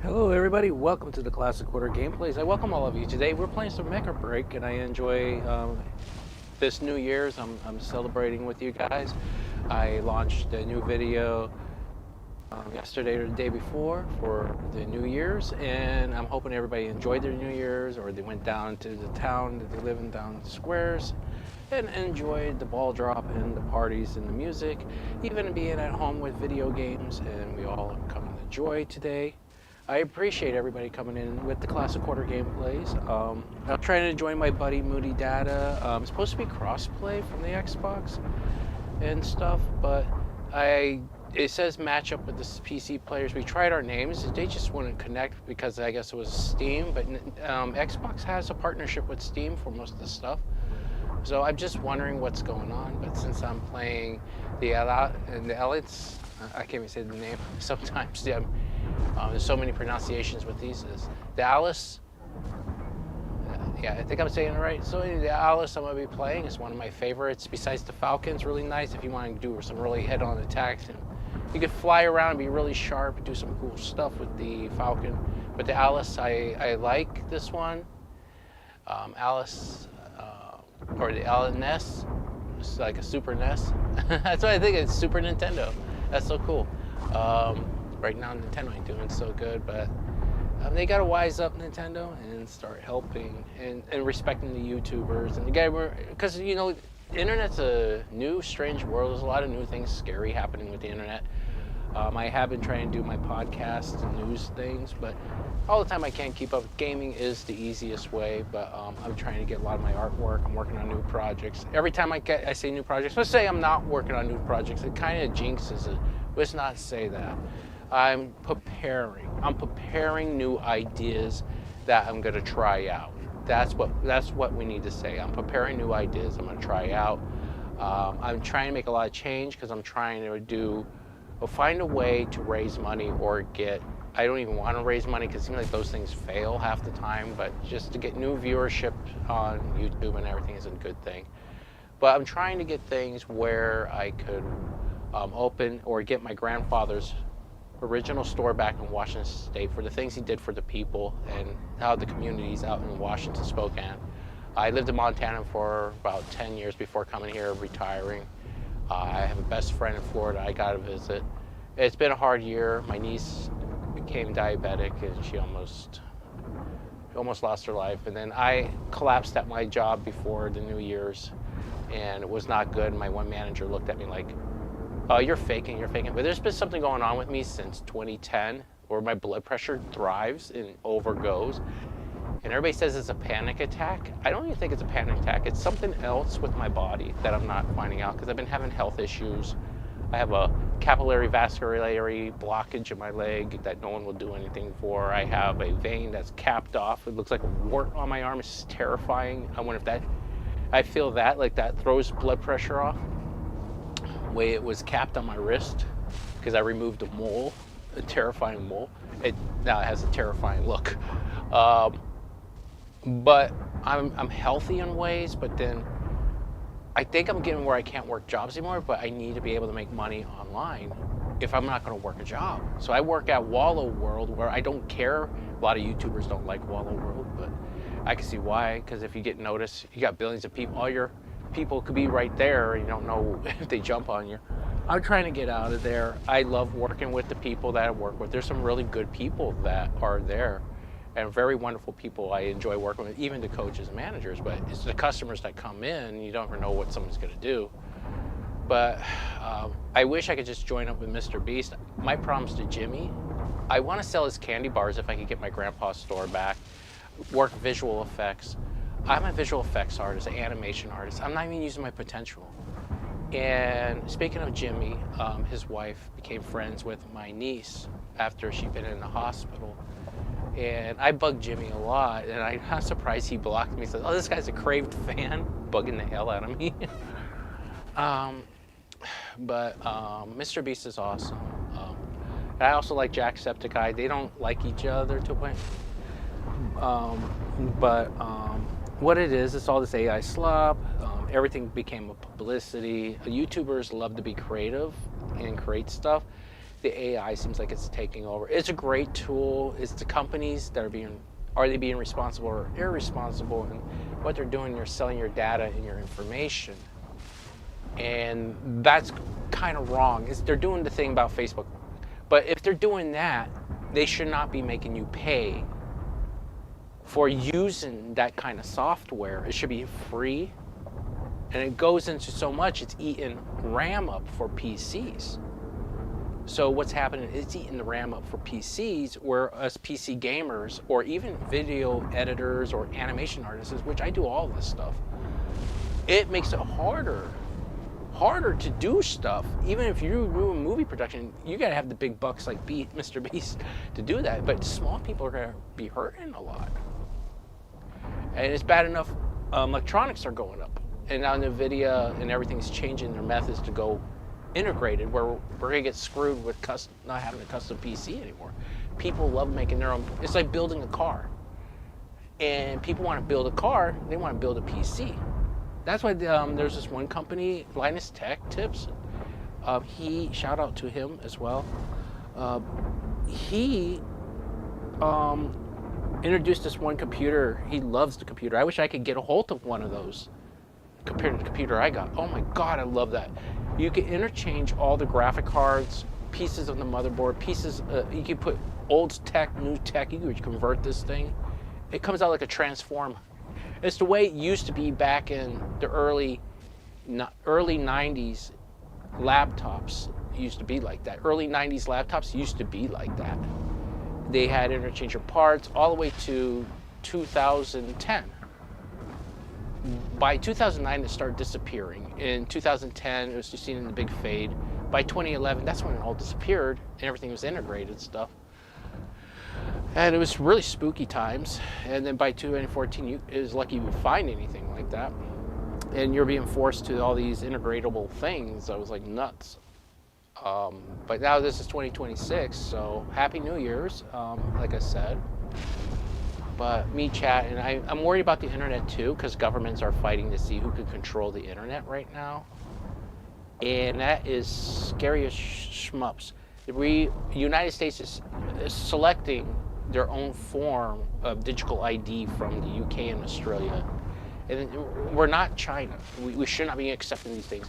Hello everybody, welcome to the Classic Quarter Gameplays. I welcome all of you. Today we're playing some Mecha Break and I enjoy this New Year's. I'm celebrating with you guys. I launched a new video yesterday or the day before for the New Year's, and I'm hoping everybody enjoyed their New Year's, or they went down to the town that they live in, down the squares, and enjoyed the ball drop and the parties and the music, even being at home with video games, and we all are coming to joy today. I appreciate everybody coming in with the Classic Quarter Gameplays. I'm trying to join my buddy Moody Data. It's supposed to be crossplay from the Xbox and stuff, but it says match up with the PC players. We tried our names. They just wouldn't connect because I guess it was Steam, but Xbox has a partnership with Steam for most of the stuff. So I'm just wondering what's going on, but since I'm playing the Elites, I can't even say the name sometimes. Yeah, there's so many pronunciations with these. Is the Alice? Yeah, I think I'm saying it right. So the Alice I'm going to be playing is one of my favorites. Besides the Falcon's really nice if you want to do some really head-on attacks. And you could fly around and be really sharp and do some cool stuff with the Falcon. But the Alice, I like this one. Alice, or the Alice NES. It's like a Super NES. That's why I think it's Super Nintendo. That's so cool. Right now Nintendo ain't doing so good, but they gotta wise up, Nintendo, and start helping and respecting the YouTubers and the guy, because the internet's a new, strange world. There's a lot of new things, scary happening with the internet. I have been trying to do my podcast and news things, but all the time I can't keep up. Gaming is the easiest way, but I'm trying to get a lot of my artwork. I'm working on new projects. Every time I say new projects, let's say I'm not working on new projects, it kind of jinxes it. Let's not say that. I'm preparing new ideas that I'm going to try out. That's what we need to say. I'm preparing new ideas I'm going to try out. I'm trying to make a lot of change because I'm trying to find a way to raise money or get, I don't even want to raise money because it seems like those things fail half the time, but just to get new viewership on YouTube and everything is a good thing. But I'm trying to get things where I could open or get my grandfather's original store back in Washington State for the things he did for the people and how the communities out in Washington, Spokane. I lived in Montana for about 10 years before coming here, retiring. I have a best friend in Florida I got to visit. It's been a hard year. My niece became diabetic and she almost lost her life. And then I collapsed at my job before the New Year's, and it was not good. My one manager looked at me like, "Oh, you're faking. But there's been something going on with me since 2010 where my blood pressure thrives and overgoes. And everybody says it's a panic attack. I don't even think it's a panic attack. It's something else with my body that I'm not finding out because I've been having health issues. I have a capillary vascularity blockage in my leg that no one will do anything for. I have a vein that's capped off. It looks like a wart on my arm. It's terrifying. I feel that, like that throws blood pressure off. Way it was capped on my wrist because I removed a mole, a terrifying mole. Now it has a terrifying look. But I'm healthy in ways, but then I think I'm getting where I can't work jobs anymore, but I need to be able to make money online if I'm not going to work a job. So I work at Wallow World where I don't care. A lot of YouTubers don't like Wallow World, but I can see why, because if you get noticed, you got billions of people, all your people could be right there and you don't know if they jump on you. I'm trying to get out of there. I love working with the people that I work with. There's some really good people that are there and very wonderful people I enjoy working with, even the coaches and managers, but it's the customers that come in, you don't ever know what someone's going to do. But I wish I could just join up with Mr. Beast. My problem's to Jimmy. I want to sell his candy bars if I could get my grandpa's store back, work visual effects. I'm a visual effects artist, an animation artist. I'm not even using my potential. And speaking of Jimmy, his wife became friends with my niece after she'd been in the hospital. And I bugged Jimmy a lot, and I'm not surprised he blocked me. He said, "Oh, this guy's a craved fan," bugging the hell out of me. But Mr. Beast is awesome. I also like Jacksepticeye. They don't like each other to a point. But what it is, it's all this AI slop. Everything became a publicity. YouTubers love to be creative and create stuff. the AI seems like it's taking over. It's a great tool. It's the companies that are they being responsible or irresponsible? And what they're doing, they're selling your data and your information. And that's kind of wrong. They're doing the thing about Facebook. But if they're doing that, they should not be making you pay for using that kind of software. It should be free. And it goes into so much, it's eating RAM up for PCs. So what's happening, it's eating the RAM up for PCs, where us PC gamers, or even video editors or animation artists, which I do all this stuff, it makes it harder to do stuff. Even if you do a movie production, you gotta have the big bucks like Mr. Beast to do that. But small people are gonna be hurting a lot. And it's bad enough electronics are going up. And now NVIDIA and everything's changing their methods to go integrated, where we're gonna get screwed with not having a custom PC anymore. People love making their own. It's like building a car. And people want to build a car, they want to build a PC. That's why there's this one company, Linus Tech Tips. Shout out to him as well. He introduced this one computer. He loves the computer. I wish I could get a hold of one of those compared to the computer I got. Oh my God, I love that. You can interchange all the graphic cards, pieces of the motherboard, pieces, you can put old tech, new tech, you can convert this thing. It comes out like a transform. It's the way it used to be back in the early 90s. Laptops used to be like that. Early 90s laptops used to be like that. They had interchangeable parts all the way to 2010. By 2009, it started disappearing. In 2010, it was just seen in the big fade. By 2011, that's when it all disappeared and everything was integrated stuff. And it was really spooky times. And then by 2014, it was lucky you would find anything like that. And you're being forced to all these integratable things. I was like nuts. But now this is 2026, so Happy New Year's, like I said. But Mecha, and I'm worried about the internet too, because governments are fighting to see who can control the internet right now. And that is scary as shmups. The United States is selecting their own form of digital ID from the UK and Australia. And we're not China. We should not be accepting these things.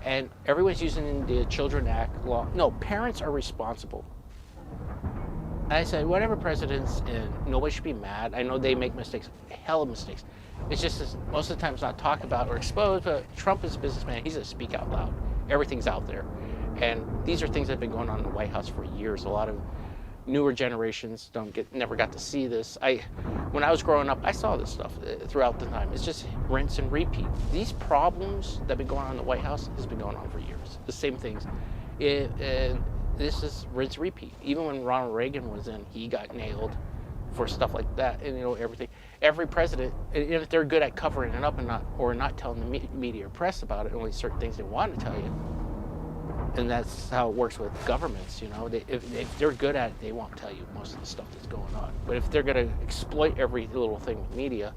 And everyone's using the Children Act law. No, parents are responsible. I said, whatever president's in, nobody should be mad. I know they make mistakes, hell of mistakes. It's just most of the time it's not talked about or exposed, but Trump is a businessman. He's going to speak out loud. Everything's out there. And these are things that have been going on in the White House for years. A lot of newer generations never got to see this. When I was growing up, I saw this stuff throughout the time. It's just rinse and repeat. These problems that have been going on in the White House has been going on for years. The same things. And this is rinse and repeat. Even when Ronald Reagan was in, he got nailed for stuff like that. And everything. Every president, if they're good at covering it up and not telling the media or press about it, only certain things they want to tell you. And that's how it works with governments, if they're good at it, they won't tell you most of the stuff that's going on. But if they're going to exploit every little thing with media,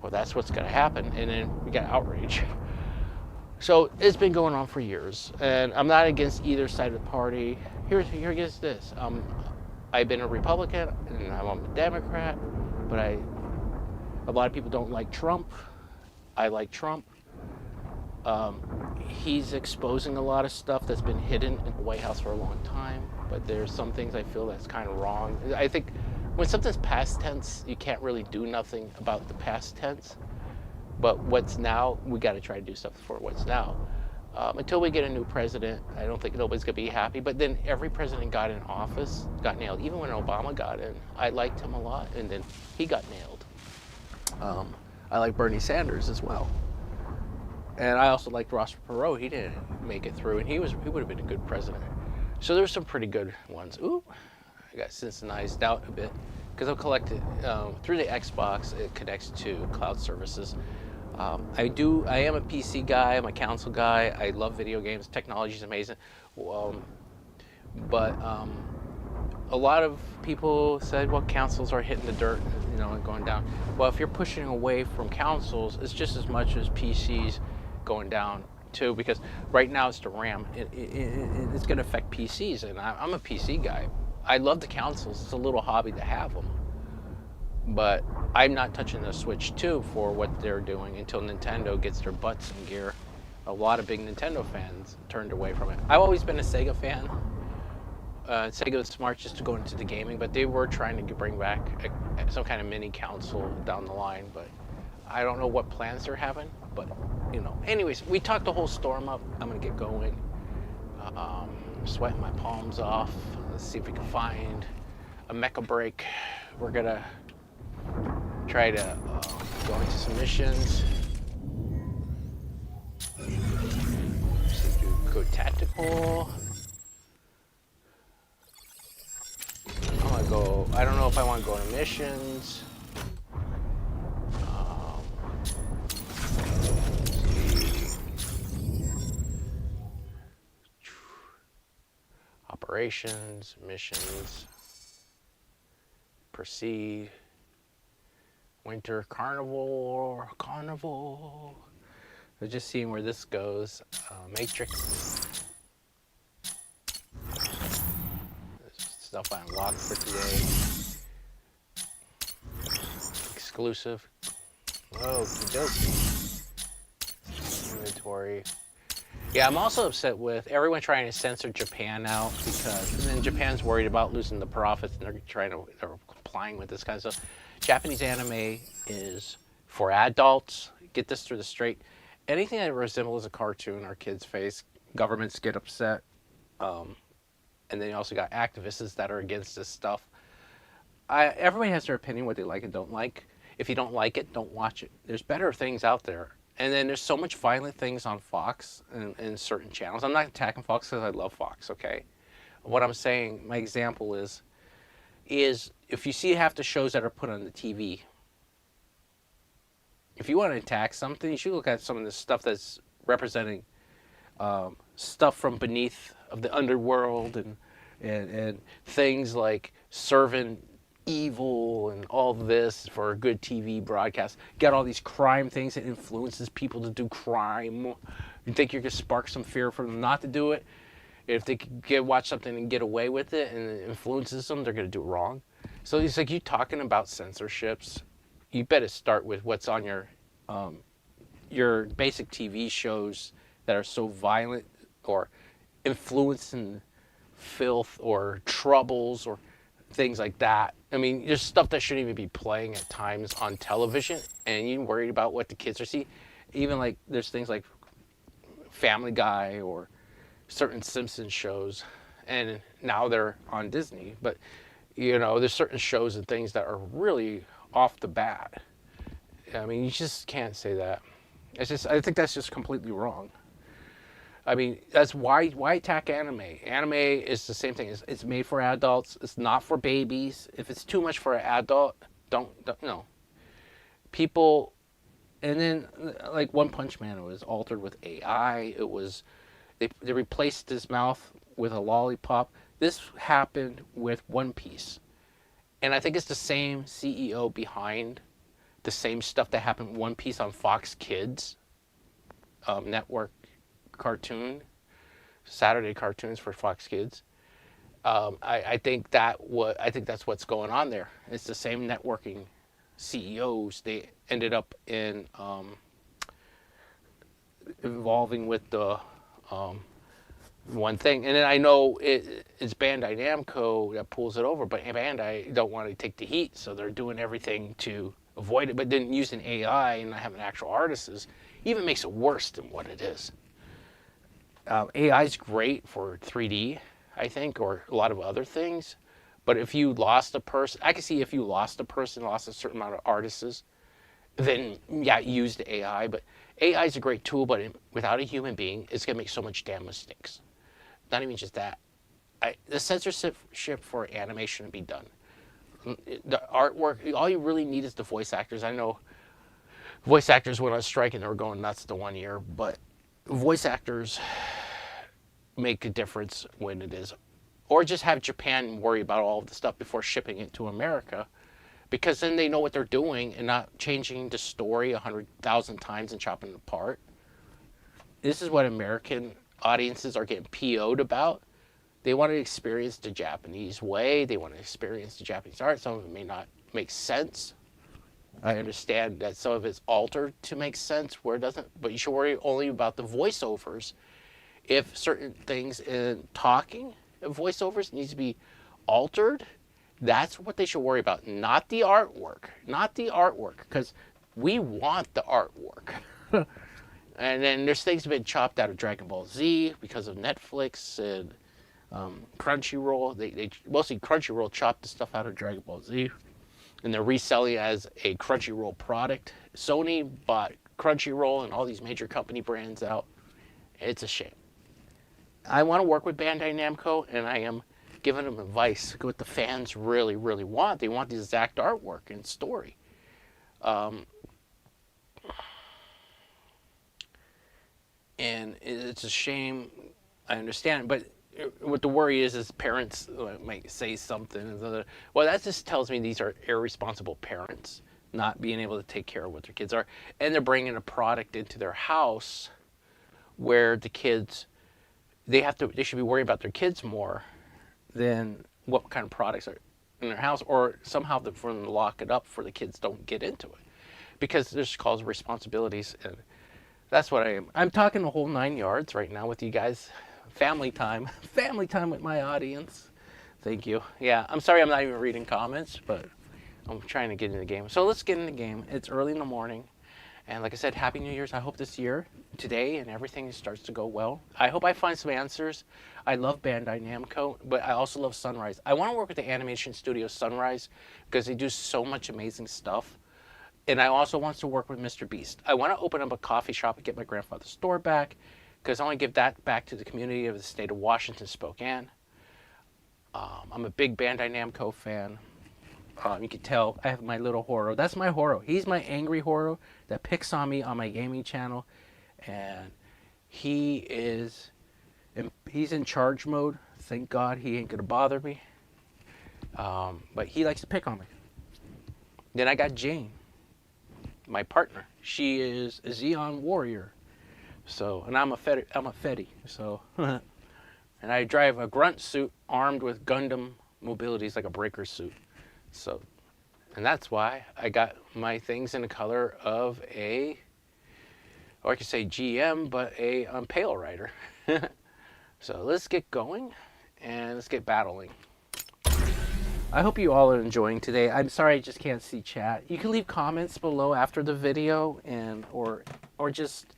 well, that's what's going to happen. And then we got outrage. So it's been going on for years. And I'm not against either side of the party. Here is this. I've been a Republican and I'm a Democrat, but a lot of people don't like Trump. I like Trump. He's exposing a lot of stuff that's been hidden in the White House for a long time, but there's some things I feel that's kind of wrong. I think when something's past tense, you can't really do nothing about the past tense, but what's now, we got to try to do stuff for what's now. Until we get a new president, I don't think nobody's going to be happy, but then every president got in office, got nailed. Even when Obama got in, I liked him a lot, and then he got nailed. I like Bernie Sanders as well. And I also liked Ross Perot. He didn't make it through, and he would have been a good president. So there's some pretty good ones. Ooh, I got synchronized out a bit because I'll collect it through the Xbox. It connects to cloud services. I am a PC guy. I'm a console guy. I love video games. Technology is amazing. But a lot of people said, well, consoles are hitting the dirt, and going down. Well, if you're pushing away from consoles, it's just as much as PCs going down too, because right now it's the RAM. It's going to affect PCs, and I'm a PC guy. I love the consoles. It's a little hobby to have them, but I'm not touching the Switch 2 for what they're doing until Nintendo gets their butts in gear. A lot of big Nintendo fans turned away from it. I've always been a Sega fan. Sega was smart just to go into the gaming, but they were trying to bring back some kind of mini console down the line, but I don't know what plans they're having, but anyways, we talked the whole storm up. I'm gonna get going. Sweating my palms off. Let's see if we can find a Mecha break. We're gonna try to go into some missions. Go tactical. I'm gonna go. I don't know if I want to go to missions. Operations, missions, proceed, winter carnival. We're just seeing where this goes. Matrix. Stuff I unlocked for today. Exclusive. Okie dokie. Inventory. Yeah, I'm also upset with everyone trying to censor Japan out because then Japan's worried about losing the profits and they're complying with this kind of stuff. Japanese anime is for adults. Get this through the straight. Anything that resembles a cartoon or kid's face, governments get upset. And then you also got activists that are against this stuff. Everybody has their opinion, what they like and don't like. If you don't like it, don't watch it. There's better things out there. And then there's so much violent things on Fox and certain channels. I'm not attacking Fox because I love Fox, okay? What I'm saying, my example is if you see half the shows that are put on the TV, if you want to attack something, you should look at some of the stuff that's representing stuff from beneath of the underworld and things like serving evil and all this for a good TV broadcast. Get all these crime things that influences people to do crime. You think you're gonna spark some fear for them not to do it? If they watch something and get away with it and it influences them, they're gonna do it wrong. So it's like you talking about censorships. You better start with what's on your basic TV shows that are so violent or influencing filth or troubles or things like that. I mean, there's stuff that shouldn't even be playing at times on television, and you're worried about what the kids are seeing. Even like there's things like Family Guy or certain Simpsons shows, and now they're on Disney. But there's certain shows and things that are really off the bat. I mean, you just can't say that. I think that's just completely wrong. I mean, that's why attack anime? Anime is the same thing. It's made for adults. It's not for babies. If it's too much for an adult, don't no. People, and then like One Punch Man, it was altered with AI. It was they replaced his mouth with a lollipop. This happened with One Piece, and I think it's the same CEO behind the same stuff that happened with One Piece on Fox Kids network. Cartoon, Saturday cartoons for Fox Kids. I think that's what's going on there. It's the same networking CEOs. They ended up in involving with the one thing, and then I know it's Bandai Namco that pulls it over, but Bandai don't want to take the heat, so they're doing everything to avoid it. But then using AI and not having actual artists even makes it worse than what it is. AI is great for 3D, I think, or a lot of other things. But if you lost a person, I can see if you lost a person, lost a certain amount of artists, then yeah, use the AI. But AI is a great tool, but without a human being, it's going to make so much damn mistakes. Not even just that. The censorship for animation shouldn't be done. The artwork, all you really need is the voice actors. I know voice actors went on strike and they were going nuts the 1 year, but voice actors make a difference when it is. Or just have Japan worry about all of the stuff before shipping it to America, because then they know what they're doing and not changing the story 100,000 times and chopping it apart. this is what American audiences are getting PO'd about. They want to experience the Japanese way. They want to experience the Japanese art. Some of it may not make sense. I understand that some of it's altered to make sense where it doesn't, but you should worry only about the voiceovers. If certain things in talking of voiceovers needs to be altered, that's what they should worry about, not the artwork. Not the artwork, because we want the artwork. And then there's things that have been chopped out of Dragon Ball Z because of Netflix and Crunchyroll. They mostly Crunchyroll chopped the stuff out of Dragon Ball Z, and they're reselling it as a Crunchyroll product. Sony bought Crunchyroll and all these major company brands out. It's a shame. I want to work with Bandai Namco, and I am giving them advice. What the fans really, really want. They want the exact artwork and story. And it's a shame. I understand, but what the worry is parents might say something. Well, that just tells me these are irresponsible parents, not being able to take care of what their kids are, and they're bringing a product into their house where the kids, they should be worried about their kids more than what kind of products are in their house, or somehow for them to lock it up for the kids don't get into it, because this calls responsibilities. And that's what I am. I'm talking the whole 9 yards right now with you guys. Family time with my audience. Thank you. Yeah, I'm sorry I'm not even reading comments, but I'm trying to get in the game. So let's get in the game. It's early in the morning, and like I said, Happy New Year's. I hope this year, today, and everything starts to go well. I hope I find some answers. I love Bandai Namco, but I also love Sunrise. I want to work with the animation studio Sunrise because they do so much amazing stuff. And I also want to work with Mr. Beast. I want to open up a coffee shop and get my grandfather's store back, because I want to give that back to the community of the state of Washington, Spokane. I'm a big Bandai Namco fan. You can tell I have my little Horo. That's my Horo. He's my angry Horo that picks on me on my gaming channel. And he's in charge mode. Thank God he ain't going to bother me. But he likes to pick on me. Then I got Jane, my partner. She is a Xeon warrior. So, and I'm a Fetty. So, and I drive a grunt suit armed with Gundam mobilities like a breaker suit. So, and that's why I got my things in the color of or I could say GM, but a Pale Rider. So let's get going and let's get battling. I hope you all are enjoying today. I'm sorry I just can't see chat. You can leave comments below after the video, and or just,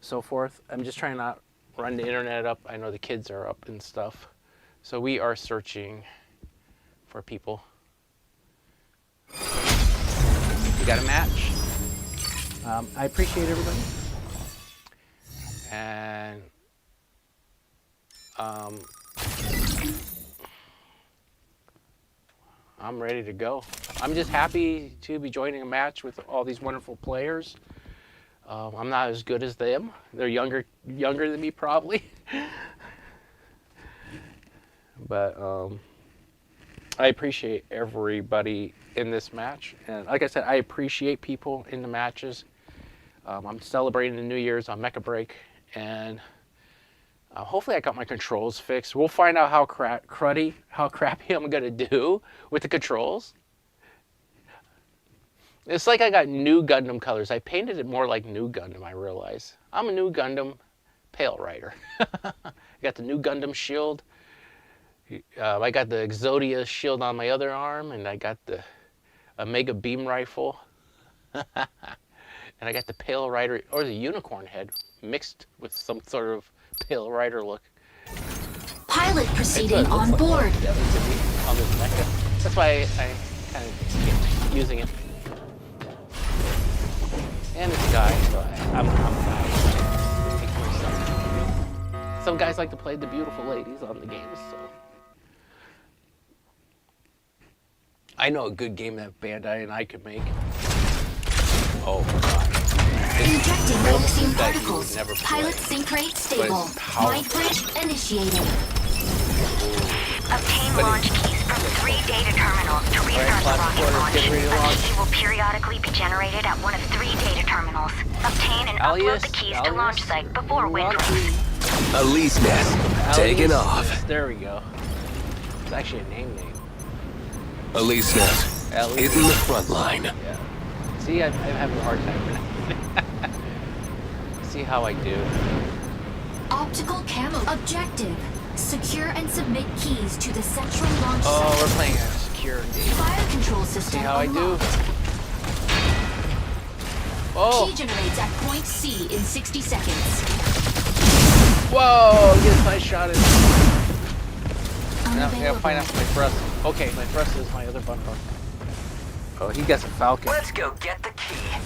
so forth. I'm just trying not run the internet up. I know the kids are up and stuff. So we are searching for people. We got a match. I appreciate everybody. And I'm ready to go. I'm just happy to be joining a match with all these wonderful players. I'm not as good as them. They're younger than me probably. But I appreciate everybody in this match. And like I said, I appreciate people in the matches. I'm celebrating the New Year's on Mecha Break. And hopefully I got my controls fixed. We'll find out how crappy I'm going to do with the controls. It's like I got new Gundam colors. I painted it more like new Gundam, I realize. I'm a new Gundam Pale Rider. I got the new Gundam shield. I got the Exodia shield on my other arm, and I got the Omega beam rifle. And I got the Pale Rider, or the unicorn head, mixed with some sort of Pale Rider look. Pilot proceeding on board. On this Mecha. That's why I kind of keep using it. And it's a guy, so I'm a guy. Some guys like to play the beautiful ladies on the games, so. I know a good game that Bandai and I could make. Oh god. Injecting vaccine particles. Pilot sync rate stable. Mind bridge initiated. Obtain launch keys from 3 data terminals to restart the rocket launch. A key will periodically be generated at one of 3 data terminals. Obtain and upload the keys to launch site before wind release. Elise Nest, taking off. There we go. It's actually a name. Elise Nest, hitting the front line. Yeah. See, I'm having a hard time pronouncing it. See how I do. Optical camo objective. Secure and submit keys to the central launch site. Oh, we're playing a secure game. Fire control system See how I do? unlocked. Oh! Key generates at point C in 60 seconds. Whoa! Get a nice shot in. Now I gotta Unavailable. find out my thrust. Okay, my thrust is my other bumper. Oh, he got some Falcon. Let's go get the key.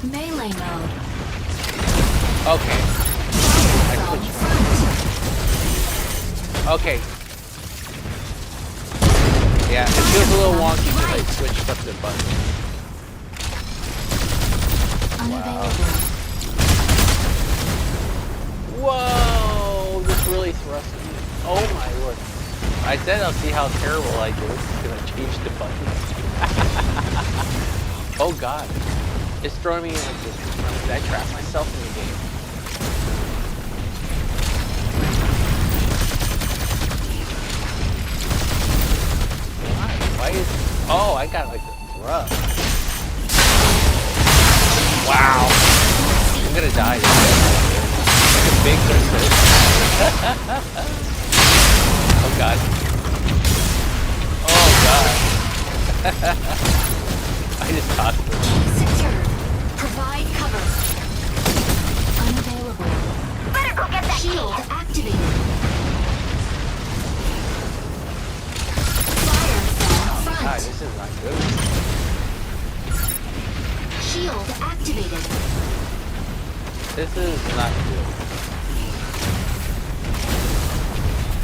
Melee mode. Okay. I From switched. front. Okay. Yeah, it feels a little wonky because I switched up the button. Unavailable. Whoa! This really thrusted me. Oh my lord. I said I'll see how terrible I do because I changed the button. Oh god. It's throwing me in like this. Did I trap myself in the game? Why is... Oh, I got like a thrust. Wow. I'm gonna die. Like a big thrust. Oh god. Oh god. I just tossed it. Secured. Provide cover. Unavailable. Better go get that Shield key. activated. Fire from God, front. this is not good. Shield activated. This is not good.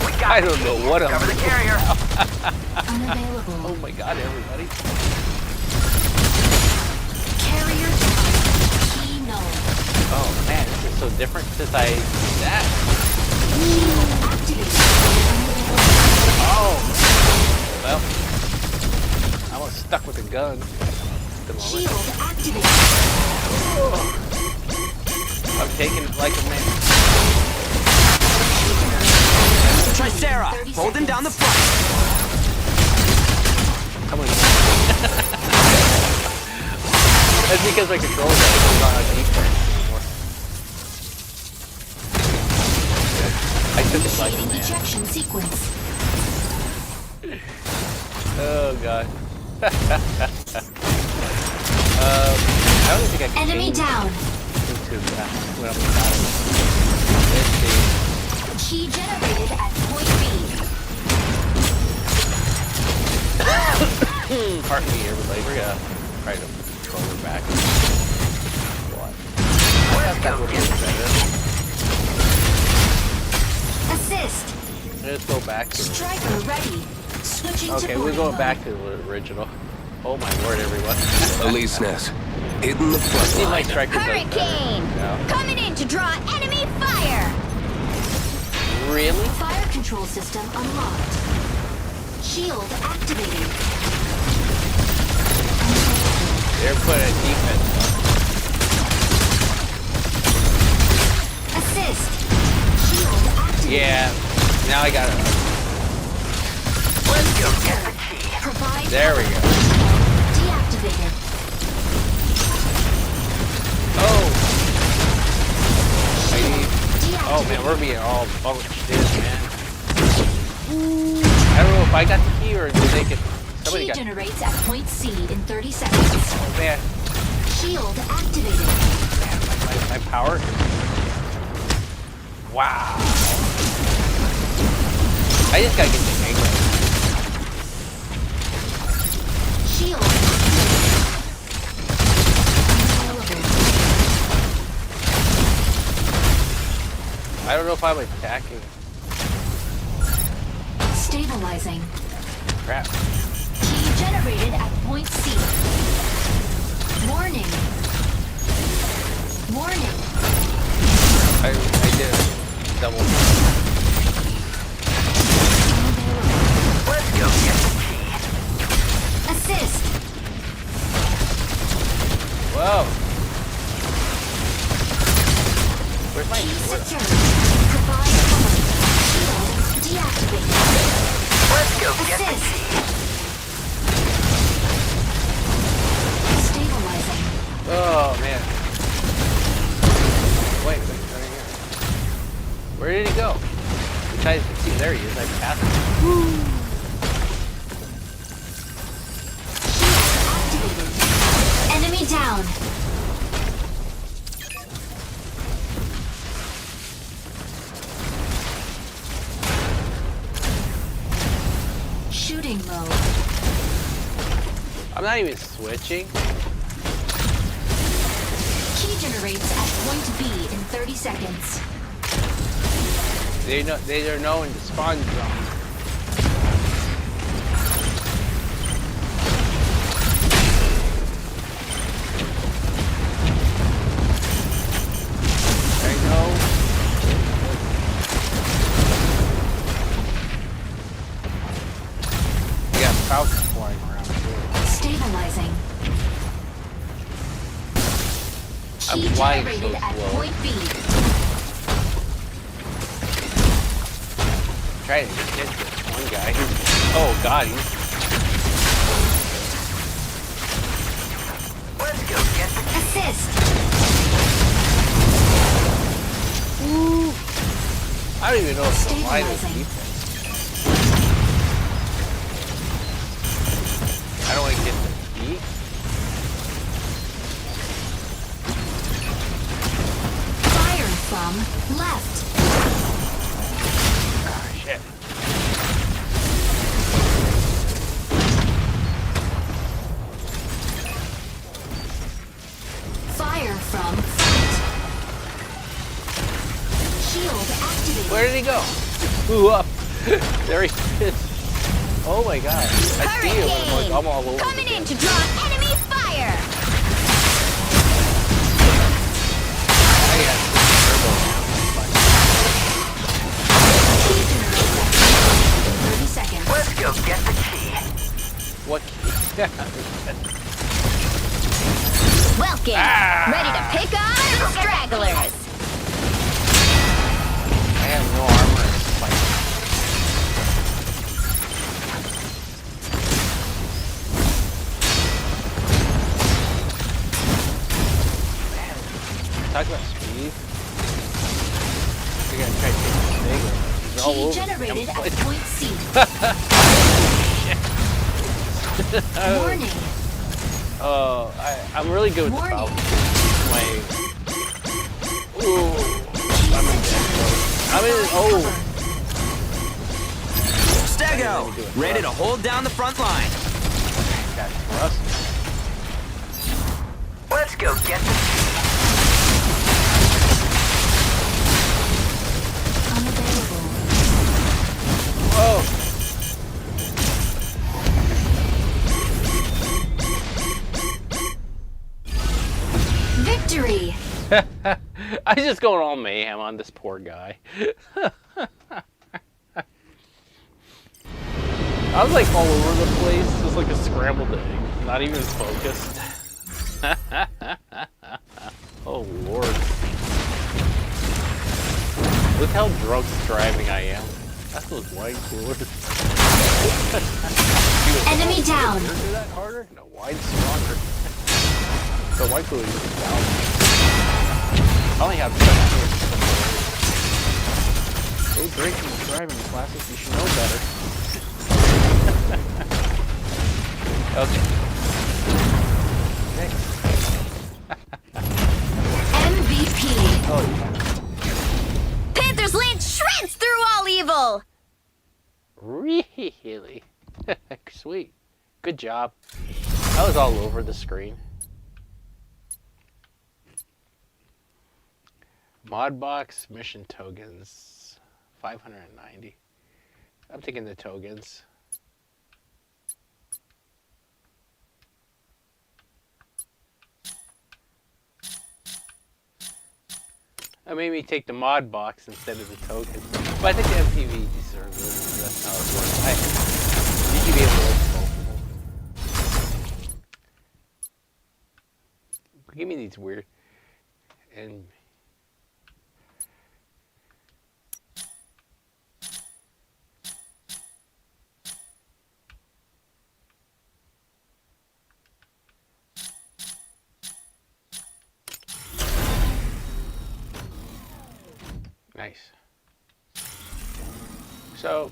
We got I don't know what I'm Cover the doing. carrier. Unavailable. Oh my god, everybody. Carrier down. Key null. Oh man, this is so different since I did that. Shield activated. Oh. Well, I was stuck with a gun at the moment. Shield activated. I'm taking it like a man. Tricera, holding down the front. Come on. That's because my controller is not on defense anymore. I took it like a Initiating man. ejection sequence. Oh god. I don't think I can Enemy change down. into that when I'm battle. Let's see. Key generated at point B. Pardon me, everybody. We're gonna try to control her back. What? That would be better. Assist. Let's go back to. Striker ready. Switching to Okay, we're boarding going mode. back to the original. Oh my lord, everyone. Elise Nest, hitting the front See my line. striker does better. Hurricane! Yeah. Coming in to draw enemy fire! Really? Fire control system unlocked. Shield activated. They're putting a defense on. Assist. Shield activated. Yeah. Now I got it. Let's go get the key. Provide There we cover. go. Deactivated. Oh. I need. Deactivated. Oh man, we're being all bunched in, man. I don't know if I got the key or did they get. Somebody Key got. generates at point C in 30 seconds. Oh man, Shield activated. my power. Wow. I just gotta get the hang of it. Shield. I don't know if I'm attacking. Stabilizing. Crap. Key generated at point C. Warning. Warning. I did a double. Let's go get the key. Assist. Whoa. Activated. Enemy down. Shooting mode. I'm not even switching. Key generates at point B in 30 seconds. They're known to spawn zone. Falcons flying around too. Stabilizing. I'm Key flying so generated at slow. point B. Trying to hit this one guy. Oh god, he's... Let's go get the Assist. Woo. I don't even know if the line is Stabilizing. defense. I don't want to get the key. Fire from left. Ah, shit. Fire from front. Shield activated. Where did he go? Ooh, up. There he is. Oh my god. I see him. Hurricane! I'm all over. Coming the in place. to draw enemy fire! I got turbo. Key generated at 30 seconds. Let's go get the key. What key? Welcome! Ah! Ready to pick on some stragglers! I have no armor in this fight. Talk about speed. We're gonna try to take this thing. He's all Key over the generated damn at place. point C. Warning. I'm really good with the Warning. Falcon. Ooh. I'm in dead mode. I'm in. Oh. Stego, ready to hold down the front line. Got thrust. Let's go get the key. Unavailable. Whoa. Victory. I just going all mayhem on this poor guy. I was like all over the place, just like a scrambled egg, not even focused. Oh lord. Look how drunk driving I am. That's those wine coolers. Enemy down. Did do that harder? No, wine's stronger. The wine cooler is down. I only have 7 Go drinking and driving classes, you should know better. Okay. Next. MVP. Oh yeah. Panther's Lance shreds through all evil! Really? Sweet. Good job. I was all over the screen. Modbox mission tokens. 590. I'm taking the tokens. That made me take the mod box instead of the token. But I think the MTV deserves it. That's how it works. You should be able to open both of them. Give me these weird and nice. So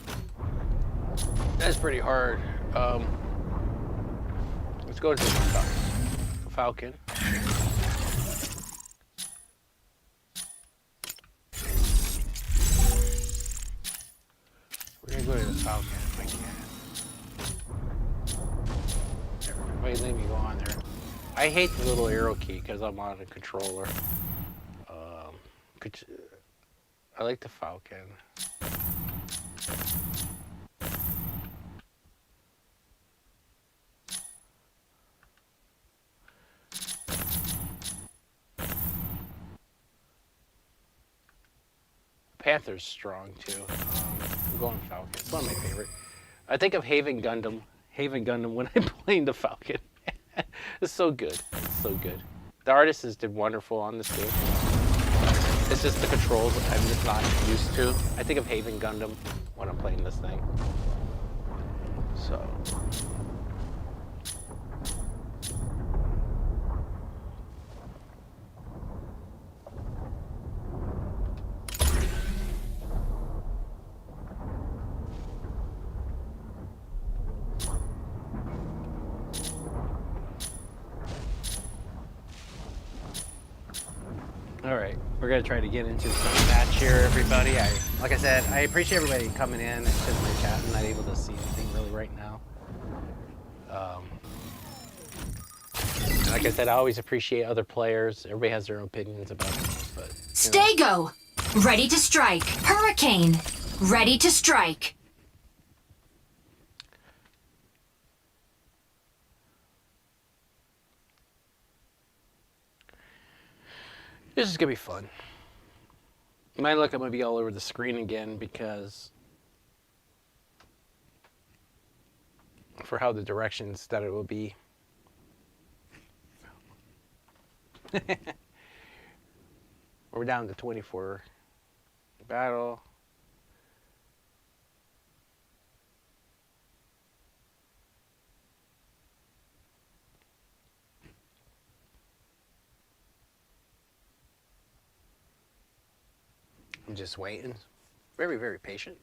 That's pretty hard. Let's go to the Falcon. We're gonna go to the Falcon if I can. Everybody let me go on there. I hate the little arrow key because I'm on a controller. I like the Falcon. Panther's strong too. I'm going Falcon. It's one of my favorite. I think of Haven Gundam when I'm playing the Falcon. It's so good. It's so good. The artists did wonderful on this game. It's just the controls I'm just not used to. I think of Haven Gundam when I'm playing this thing. So. All right, we're gonna try to get into some match here, everybody. Like I said, I appreciate everybody coming in. It's just my chat. I'm not able to see anything really right now. And like I said, I always appreciate other players. Everybody has their own opinions about this, but Stego, ready to strike. Hurricane, ready to strike. This is gonna be fun. Might look, I'm gonna be all over the screen again because for how the directions that it will be. We're down to 24 battle. I'm just waiting. Very, very patient.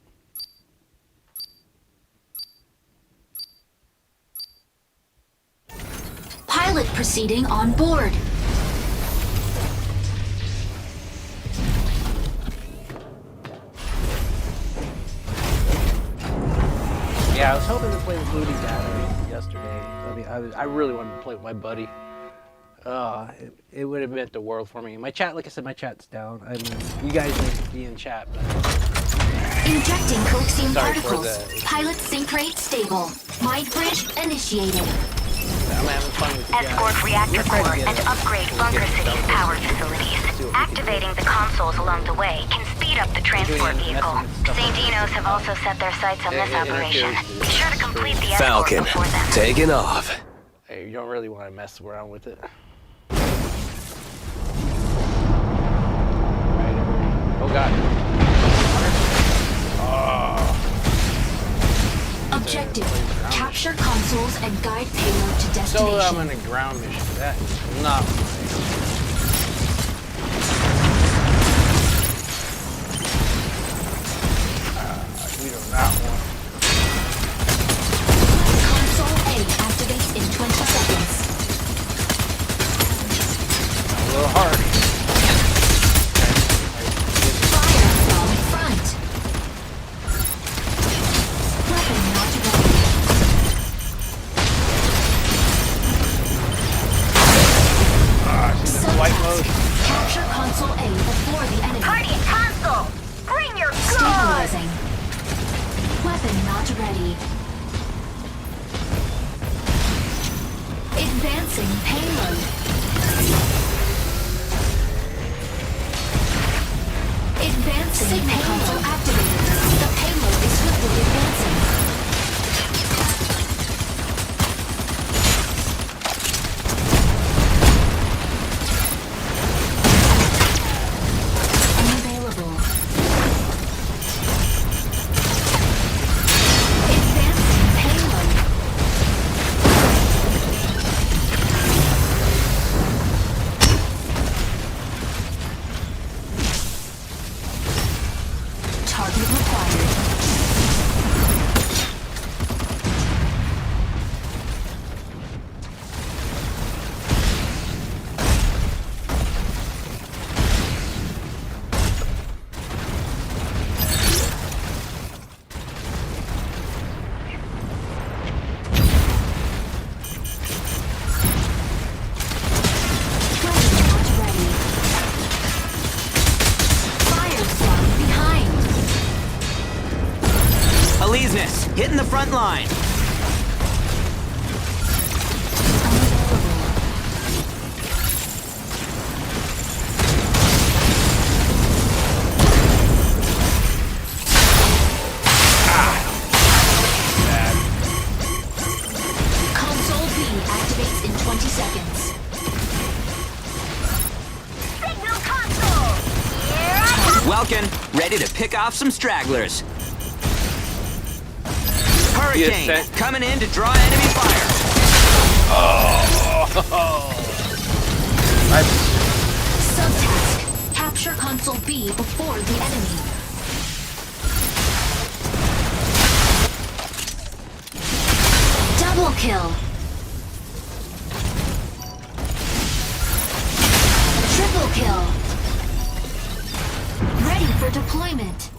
Pilot proceeding on board. Yeah, I was hoping to play with Moody Data yesterday. I mean, I really wanted to play with my buddy. It would have meant the world for me. My chat, like I said, my chat's down. I mean, you guys need to be in chat. But Injecting coaxium sorry for particles. Pilot sync rate stable. Mind bridge initiated. I'm having fun with you guys. Escort reactor core and upgrade Bunker City's power facilities. Activating the consoles along the way can speed up the transport vehicle. St. Dino's have also set their sights on this operation. Be sure to complete the escort Falcon, before then. taking off. Hey, you don't really want to mess around with it. Oh God. Objective, capture consoles and guide payload to destination. So I'm on a ground mission. That is not we do not want. Console A activates in 20 seconds. A little hard. Fire from front. Weapon not ready. She's in white mode. Capture console A before the enemy. Party at console! Bring your goods! Stabilizing. Weapon not ready. Advancing payload. Advancing payload activated. The payload is swiftly advancing. Unavailable. Advancing payload. line. Console B activates in 20 seconds. Signal console! Here I come! Welkin, ready to pick off some stragglers. Hurricane, Yes, coming in to draw enemy fire. Subtask. Capture console B before the enemy. Double kill. Triple kill. Ready for deployment.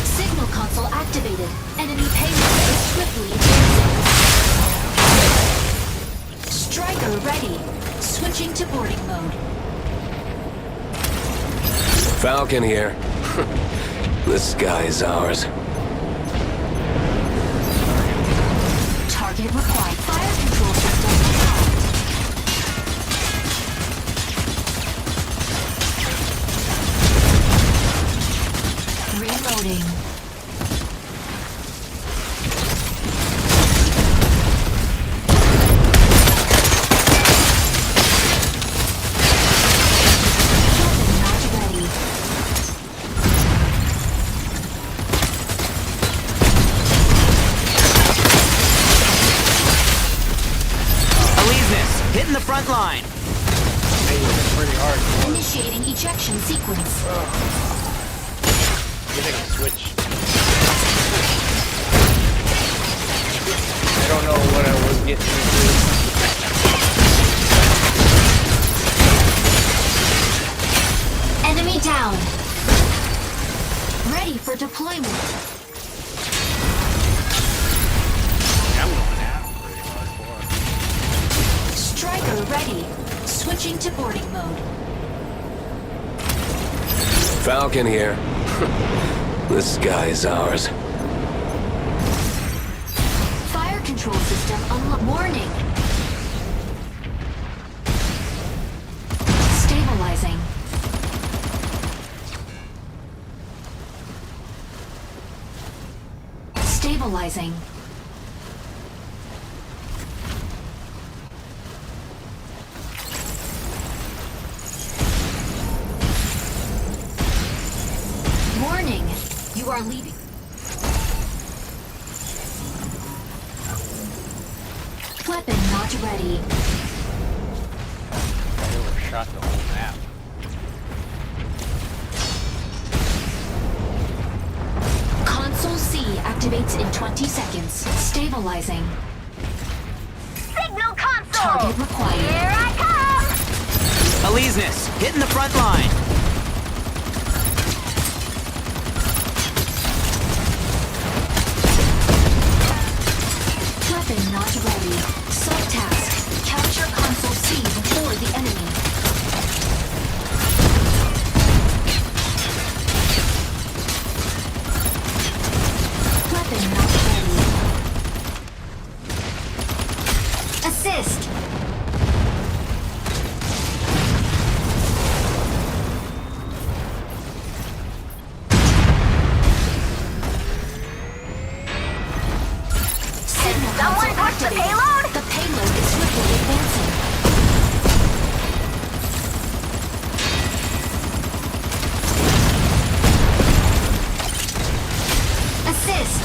Signal console activated. Enemy payload is swiftly advancing. Striker ready. Switching to boarding mode. Falcon here. The sky is ours. Target required. Fire control system unlocked. Reloading. Weapon not ready. Aleseness, hitting the front line. Pretty hard. Initiating ejection sequence. You're gonna switch. I don't know what I was getting into. Enemy down. Ready for deployment. I'm going out pretty hardcore. Striker ready. Switching to boarding mode. Falcon here. The sky is ours. Fire control system unlocked. Warning. Stabilizing. Stabilizing. Warning. You are leaving. Weapon not ready. They were shot the whole map. Console C activates in 20 seconds. Stabilizing. Signal console! Target required. Here I come! Aleseness, hitting the front line. Weapon not ready. Subtask. Capture console C before the enemy. Weapon not ready. Assist. Signal Someone console push the activated. payload? The payload is swiftly advancing. Assist.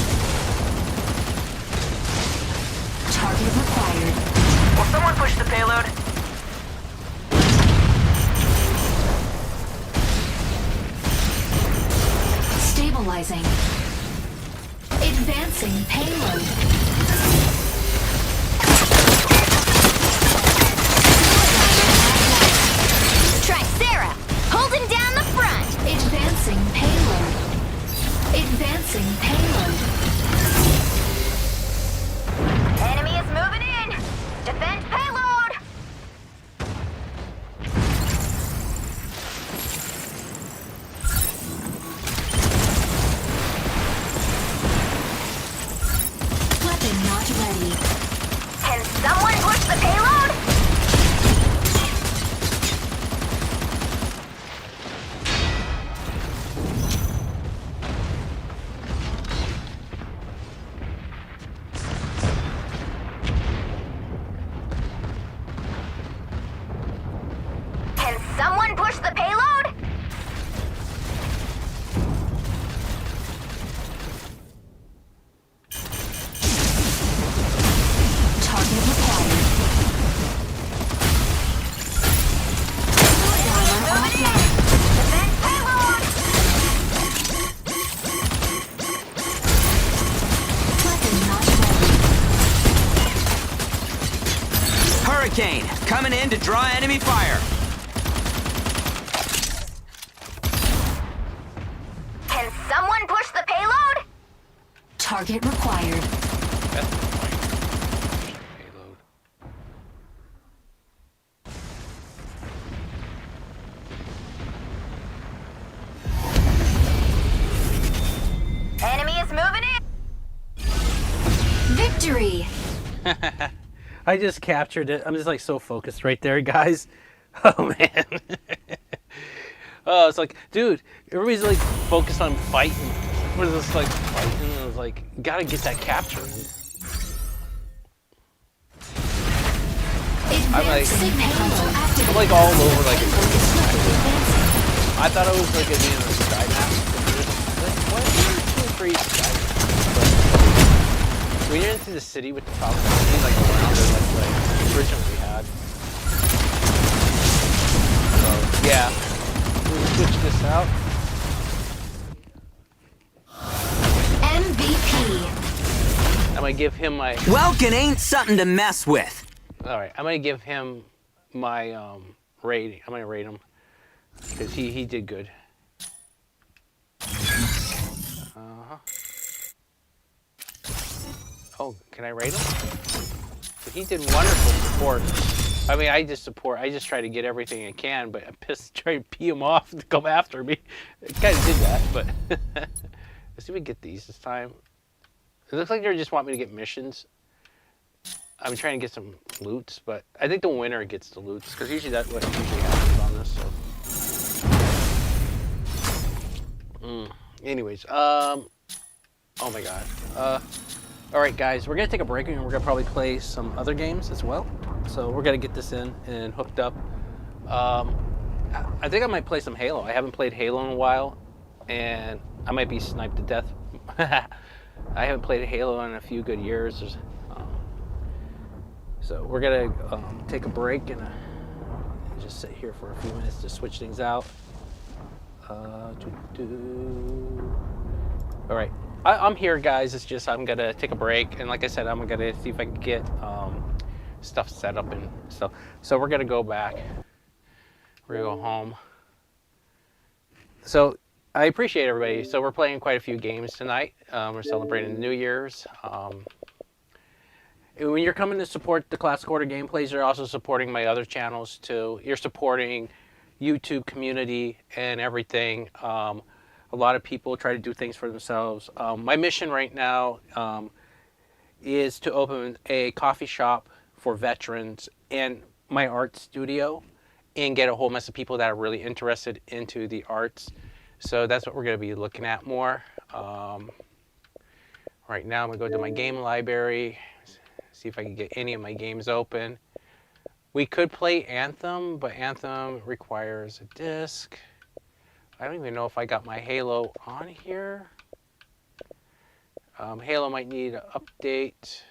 Target required. Will someone push the payload? Stabilizing. Advancing payload. Tricera, holding down the front! Advancing payload. Advancing payload. Enemy is moving in! Defend payload! hurricane coming in to draw enemy fire. Can someone push the payload? Target required. That's the point. Payload. Enemy is moving in. Victory! I just captured it. I'm just like so focused right there, guys. Oh man. Oh, it's like, dude, everybody's like focused on fighting. We're just like fighting, and I was like, gotta get that capture. I'm like all over like I thought it was like a being a sky map. Like, what? It's pretty sky map. But when you're into the city with the top, like around it like originally had. So yeah. We'll switch this out. MVP. I'm gonna give him my. Welkin ain't something to mess with. All right, I'm gonna give him my rating. I'm gonna rate him because he did good. Oh, can I rate him? He did wonderful support. I mean, I just try to get everything I can, but I'm pissed trying to pee him off to come after me. I kind of did that, but let's see if we get these this time. It looks like they just want me to get missions. I'm trying to get some loots, but I think the winner gets the loots, because usually that's what usually happens on this. So. Anyways, oh my god. All right, guys, we're gonna take a break and we're gonna probably play some other games as well. So we're gonna get this in and hooked up. I think I might play some Halo. I haven't played Halo in a while, and I might be sniped to death. I haven't played Halo in a few good years. So we're gonna take a break and just sit here for a few minutes to switch things out. All right. I'm here, guys. It's just I'm gonna take a break, and like I said, I'm gonna see if I can get stuff set up and stuff. So we're gonna go back. We're gonna go home. So I appreciate everybody. So we're playing quite a few games tonight. We're celebrating New Year's. When you're coming to support the Classic Order gameplays, you're also supporting my other channels too. You're supporting YouTube community and everything. A lot of people try to do things for themselves. My mission right now is to open a coffee shop for veterans and my art studio and get a whole mess of people that are really interested into the arts. So that's what we're going to be looking at more. Right now I'm going to go to my game library, see if I can get any of my games open. We could play Anthem, but Anthem requires a disc. I don't even know if I got my Halo on here. Halo might need an update.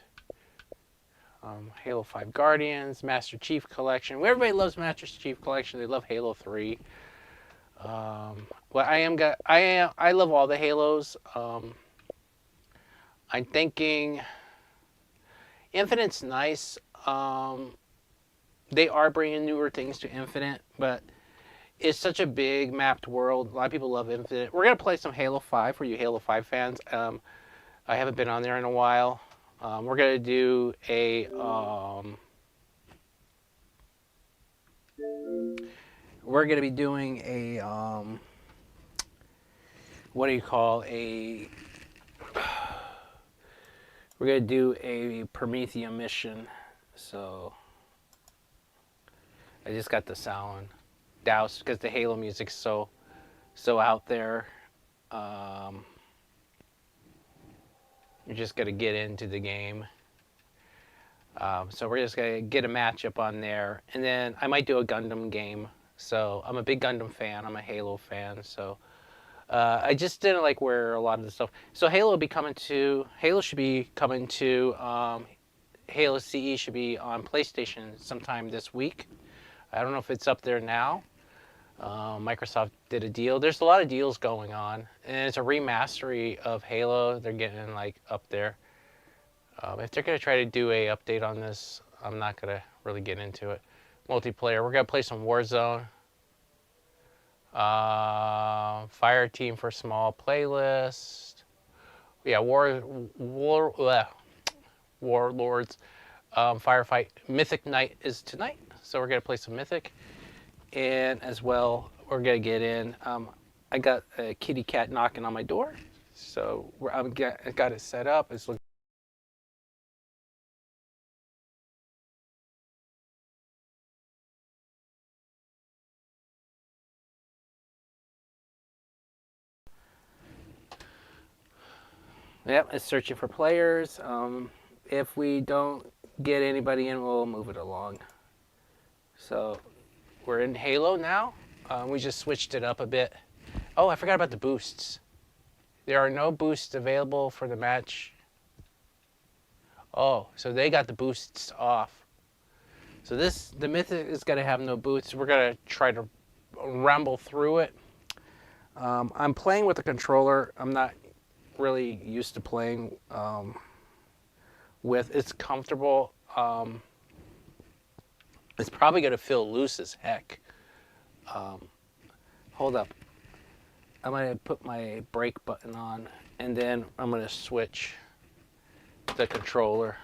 Halo 5 Guardians, Master Chief Collection. Everybody loves Master Chief Collection. They love Halo 3. Well, I love all the Halos. I'm thinking Infinite's nice. They are bringing newer things to Infinite, but it's such a big mapped world. A lot of people love Infinite. We're going to play some Halo 5 for you Halo 5 fans. I haven't been on there in a while. We're going to do a... we're going to be doing a... what do you call a... We're going to do a Prometheus mission. So... I just got the sound doused because the Halo music's so out there. You're just gonna get into the game. So we're just gonna get a matchup on there, and then I might do a Gundam game. So I'm a big Gundam fan. I'm a Halo fan. So I just didn't like where a lot of the stuff. So Halo should be coming to Halo CE should be on PlayStation sometime this week. I don't know if it's up there now. Microsoft did a deal. There's a lot of deals going on, and it's a remastery of Halo. They're getting like up there. If they're gonna try to do a update on this, I'm not gonna really get into it. Multiplayer. We're gonna play some Warzone. Fire team for small playlist. Yeah, Warlords. Firefight. Mythic Night is tonight, so we're gonna play some Mythic, and as well we're gonna get in. I got a kitty cat knocking on my door, so I got it set up. It's looking. Yep, it's searching for players. If we don't get anybody in, we'll move it along. So we're in Halo now. We just switched it up a bit. Oh, I forgot about the boosts. There are no boosts available for the match. Oh, so they got the boosts off. So the Mythic is gonna have no boosts. We're gonna try to ramble through it. I'm playing with a controller. I'm not really used to playing with. It's comfortable. It's probably gonna feel loose as heck. Hold up. I'm gonna put my brake button on, and then I'm gonna switch the controller.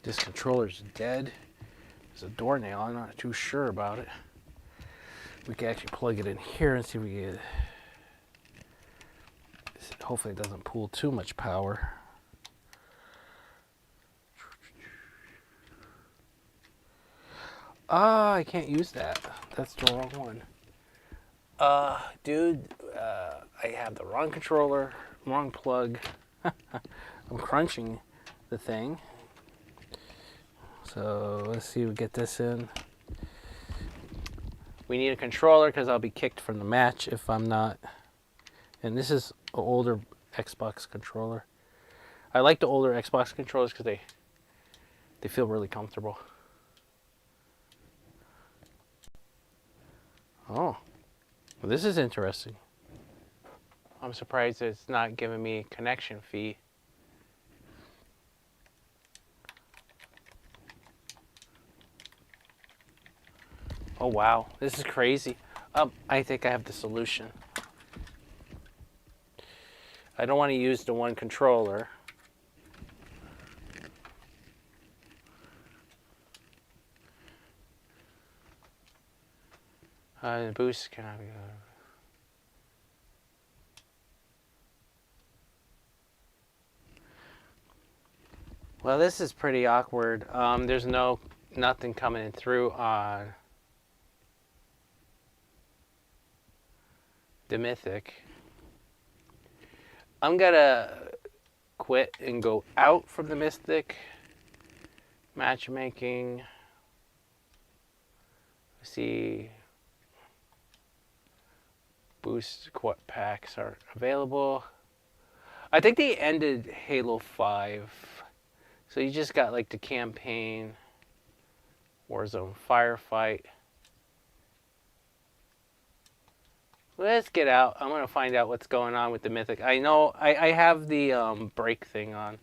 This controller's dead. There's a doornail. I'm not too sure about it. We can actually plug it in here and see if we get. Hopefully, it doesn't pull too much power. Ah, I can't use that. That's the wrong one. Dude, I have the wrong controller, wrong plug. I'm crunching the thing. So let's see if we get this in. We need a controller because I'll be kicked from the match if I'm not. And this is an older Xbox controller. I like the older Xbox controllers because they feel really comfortable. Oh, well, this is interesting. I'm surprised it's not giving me a connection fee. Oh wow, this is crazy. I think I have the solution. I don't want to use the one controller. The boost cannot be. Well, this is pretty awkward. There's nothing coming through on the Mythic. I'm gonna quit and go out from the Mythic. Matchmaking. See. Boost packs are available. I think they ended Halo 5. So you just got like the campaign, Warzone Firefight. Let's get out. I'm going to find out what's going on with the Mythic. I know I have the brake thing on.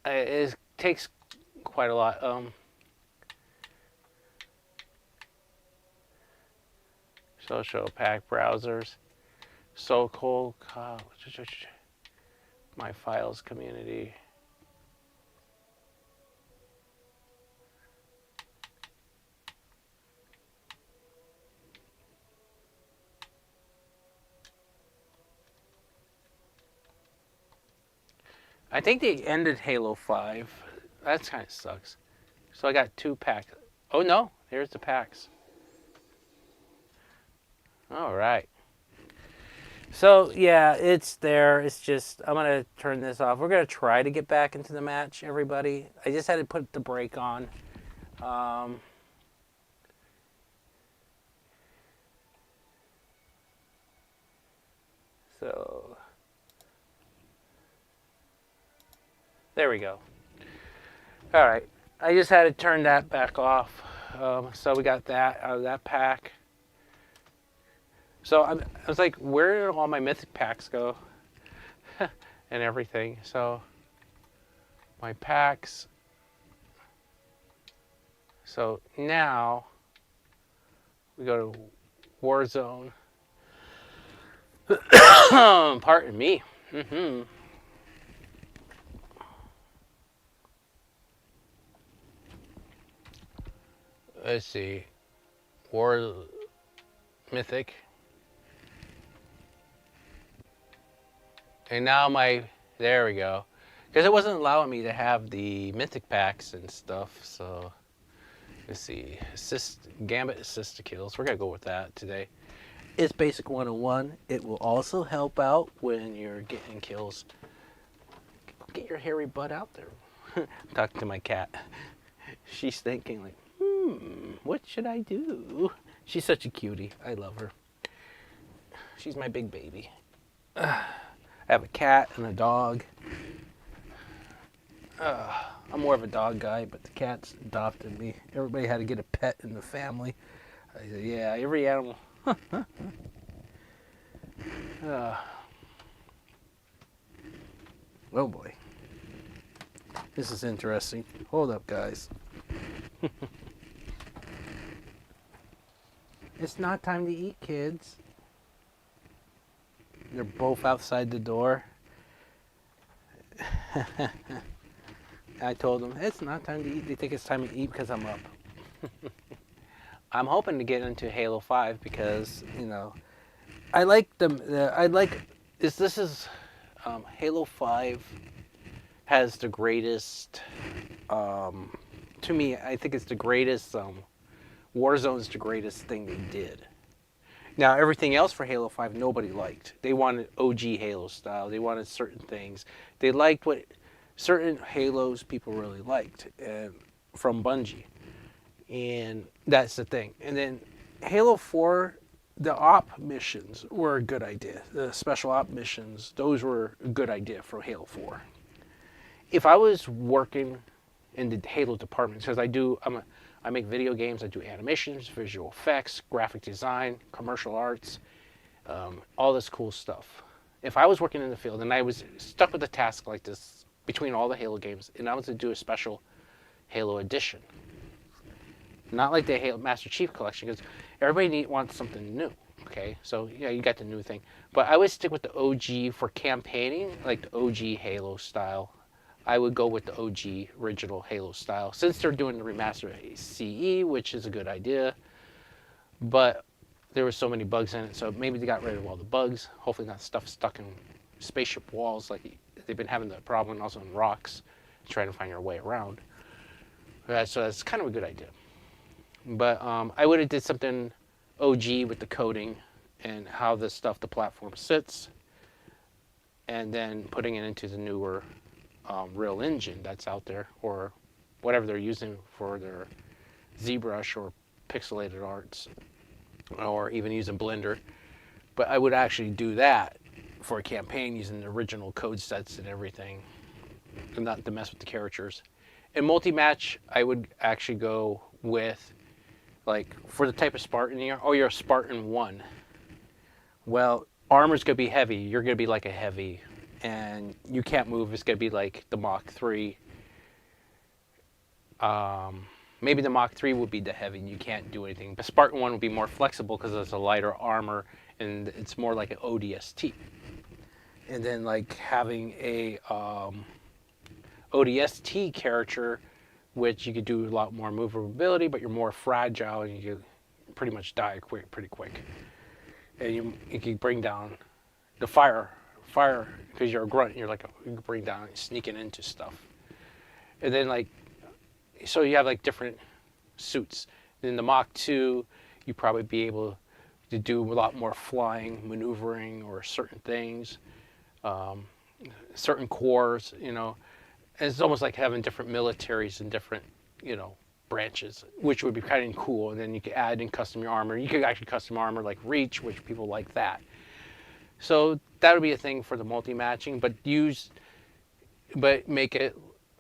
It takes quite a lot. Social pack browsers. So cool. My files community. I think they ended Halo 5. That kind of sucks. So I got 2 packs. Oh no, here's the packs. All right. So yeah, it's there. It's just, I'm going to turn this off. We're going to try to get back into the match, everybody. I just had to put the brake on. So there we go. All right. I just had to turn that back off. So we got that out of that pack. So I was like, where did all my mythic packs go? And everything. So my packs. So now we go to Warzone. Pardon me. Let's see. War Mythic. And now there we go. Because it wasn't allowing me to have the mythic packs and stuff, so let's see. Gambit assist to kills. We're gonna go with that today. It's basic 101. It will also help out when you're getting kills. Get your hairy butt out there. I'm talking to my cat. She's thinking like, what should I do? She's such a cutie. I love her. She's my big baby. I have a cat and a dog. I'm more of a dog guy, but the cat's adopted me. Everybody had to get a pet in the family. I said, yeah, every animal. Oh boy. This is interesting. Hold up, guys. It's not time to eat, kids. They're both outside the door. I told them, it's not time to eat. They think it's time to eat because I'm up. I'm hoping to get into Halo 5 because, you know, I like Halo 5 has the greatest, to me, I think it's the greatest, Warzone's the greatest thing they did. Now, everything else for Halo 5, nobody liked. They wanted OG Halo style. They wanted certain things. They liked what certain Halos people really liked from Bungie. And that's the thing. And then Halo 4, the op missions were a good idea. The special op missions, those were a good idea for Halo 4. If I was working in the Halo department, because I make video games, I do animations, visual effects, graphic design, commercial arts, all this cool stuff. If I was working in the field and I was stuck with a task like this between all the Halo games, and I was to do a special Halo edition, not like the Halo Master Chief Collection, because everybody wants something new, okay? So, yeah, you got the new thing. But I would stick with the OG for campaigning, like the OG Halo style. I would go with the OG original Halo style, since they're doing the remaster CE, which is a good idea. But there were so many bugs in it, so maybe they got rid of all the bugs. Hopefully not stuff stuck in spaceship walls like they've been having that problem, also in rocks, trying to find your way around. So that's kind of a good idea. But I would have did something OG with the coding and how the platform sits, and then putting it into the newer Real Engine that's out there, or whatever they're using for their ZBrush or pixelated arts, or even using Blender. But I would actually do that for a campaign using the original code sets and everything, and not to mess with the characters. In multi-match, I would actually go with, like, for the type of Spartan you're a Spartan 1. Well, armor's going to be heavy. You're going to be like a heavy, and you can't move. It's going to be like the Mach 3. Maybe the Mach 3 would be the heavy, and you can't do anything. But Spartan 1 would be more flexible because it's a lighter armor, and it's more like an ODST. And then, like, having a ODST character, which you could do a lot more movability, but you're more fragile, and you pretty much die pretty quick. And you can bring down the fire, because you're a grunt, you can bring down, sneaking into stuff. And then, like, so you have, like, different suits. In the Mach 2, you probably be able to do a lot more flying, maneuvering, or certain things, certain cores, And it's almost like having different militaries and different, branches, which would be kind of cool. And then you could add and custom your armor. You could actually custom armor like Reach, which people like that. So that would be a thing for the multi-matching, but make it.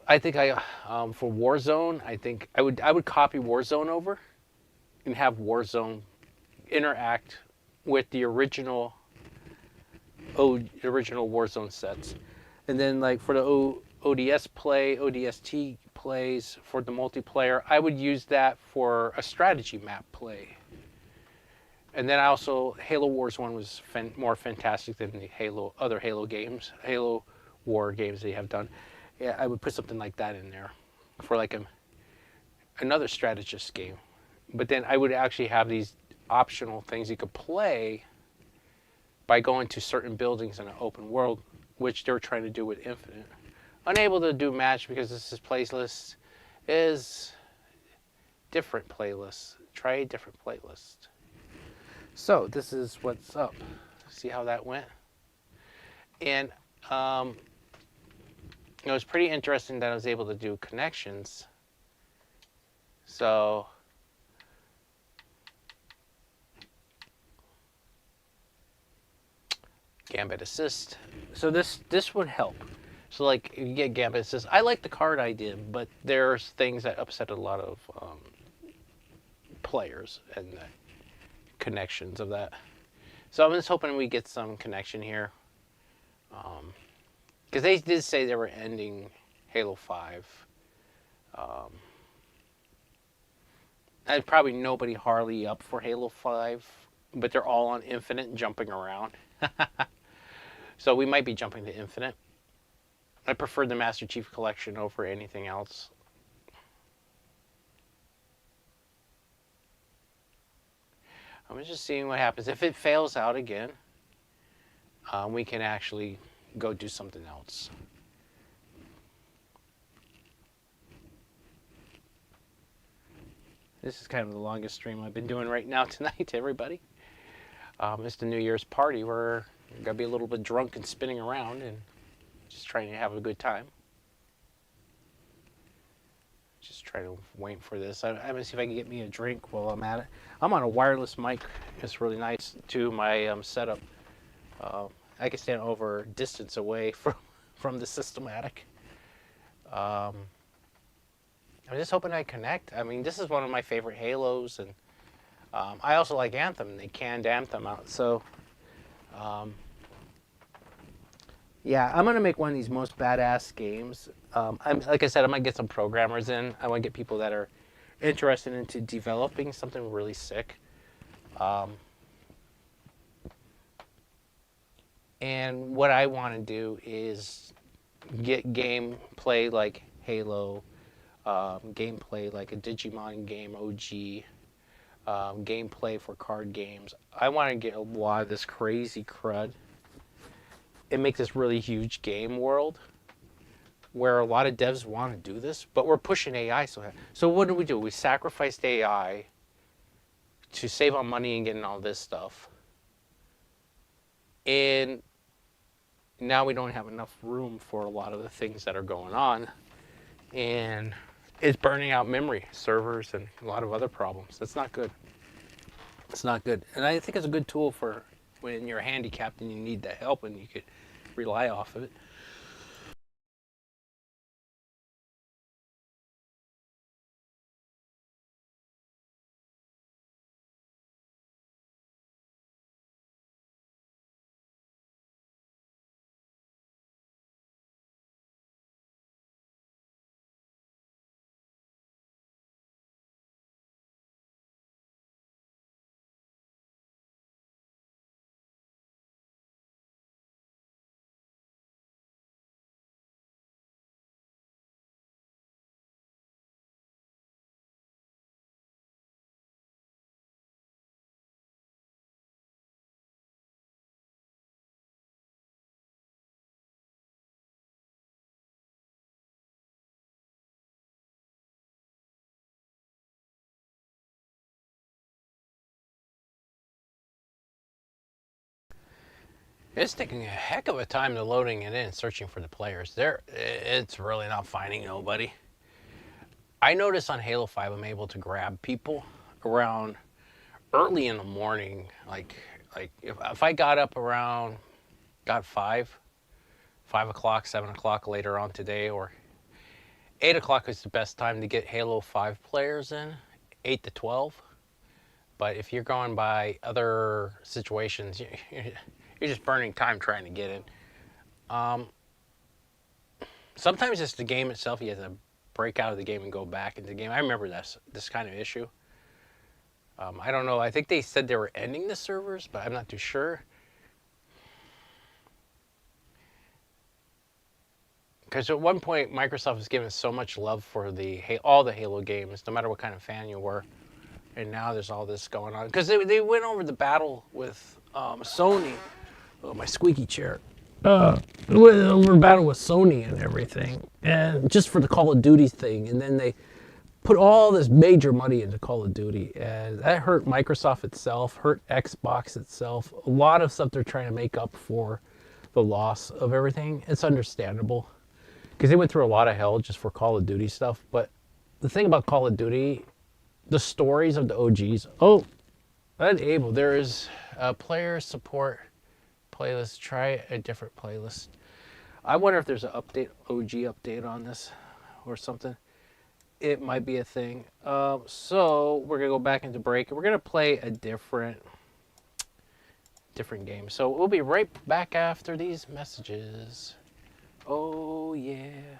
I think for Warzone, I think I would copy Warzone over, and have Warzone interact with the original Warzone sets. And then like for the ODS play, ODST plays for the multiplayer, I would use that for a strategy map play. And then also Halo Wars 1 was more fantastic than the other Halo games, Halo War games they have done. Yeah, I would put something like that in there for like another strategist game. But then I would actually have these optional things you could play by going to certain buildings in an open world, which they're trying to do with Infinite. Unable to do match because this is playlist is different playlist. Try a different playlist. So this is what's up. See how that went? And it was pretty interesting that I was able to do connections. So Gambit Assist. So this would help. So like if you get Gambit Assist, I like the card idea, but there's things that upset a lot of players and the connections of that. So I'm just hoping we get some connection here. Because they did say they were ending Halo 5. And probably nobody hardly up for Halo 5, but they're all on Infinite and jumping around. So we might be jumping to Infinite. I prefer the Master Chief Collection over anything else. I'm just seeing what happens. If it fails out again, we can actually go do something else. This is kind of the longest stream I've been doing right now tonight, everybody. It's the New Year's party where I'm going to be a little bit drunk and spinning around and just trying to have a good time. Just trying to wait for this. I'm going to see if I can get me a drink while I'm at it. I'm on a wireless mic. It's really nice too. My setup. I can stand over distance away from the Systematic. I'm just hoping I connect. I mean, this is one of my favorite Halos, and I also like Anthem. They canned Anthem out, so yeah, I'm gonna make one of these most badass games. Like I said, I might get some programmers in. I want to get people that are interested into developing something really sick. And what I want to do is get gameplay like Halo, gameplay like a Digimon game, OG, gameplay for card games. I want to get a lot of this crazy crud and make this really huge game world where a lot of devs want to do this, but we're pushing AI so hard. So what do? We sacrificed AI to save on money and getting all this stuff. And now we don't have enough room for a lot of the things that are going on. And it's burning out memory, servers, and a lot of other problems. That's not good. It's not good. And I think it's a good tool for when you're handicapped and you need that help and you could rely off of it. It's taking a heck of a time to loading it in, searching for the players. It's really not finding nobody. I notice on Halo 5 I'm able to grab people around early in the morning. Like if I got up around 5 o'clock, 7 o'clock later on today, or 8 o'clock is the best time to get Halo 5 players in, 8 to 12. But if you're going by other situations, you're just burning time trying to get in. Sometimes it's the game itself. You have to break out of the game and go back into the game. I remember this kind of issue. I don't know. I think they said they were ending the servers, but I'm not too sure. Because at one point, Microsoft was given so much love for all the Halo games, no matter what kind of fan you were. And now there's all this going on. Because they went over the battle with Sony. Oh, my squeaky chair. Over battle with Sony and everything. And just for the Call of Duty thing. And then they put all this major money into Call of Duty. And that hurt Microsoft itself, hurt Xbox itself. A lot of stuff they're trying to make up for the loss of everything. It's understandable. Because they went through a lot of hell just for Call of Duty stuff. But the thing about Call of Duty, the stories of the OGs. Oh, unable. There is a player support playlist. Try a different playlist. I wonder if there's an update, OG update on this or something. It might be a thing. So we're going to go back into break. And we're going to play a different game. So we'll be right back after these messages. Oh, yeah.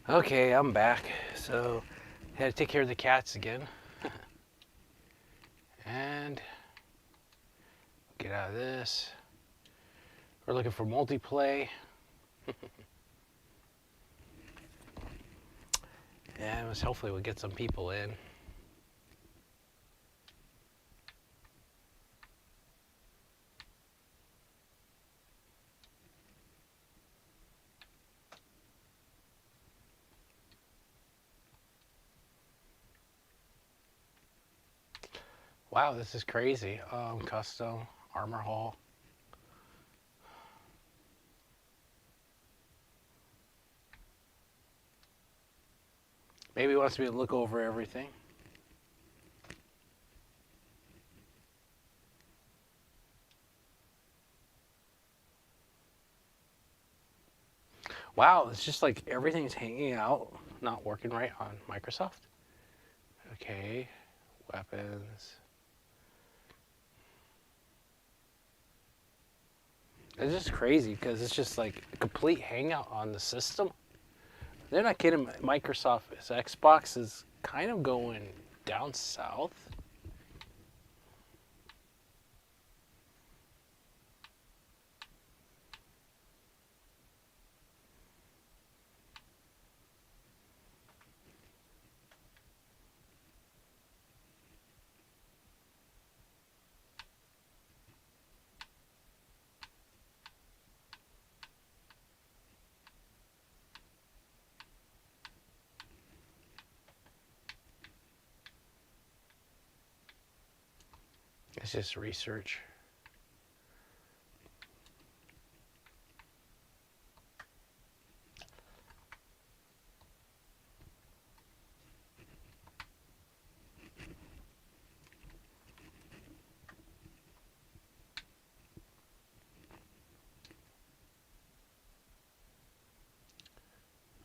Okay, I'm back. So, had to take care of the cats again. And get out of this. We're looking for multiplay. And hopefully we'll get some people in. Wow, this is crazy. Custom armor hall. Maybe he wants me to look over everything. Wow, it's just like everything's hanging out, not working right on Microsoft. Okay, weapons. It's just crazy because it's just like a complete hangout on the system. They're not kidding. Microsoft's Xbox is kind of going down south. It's just research.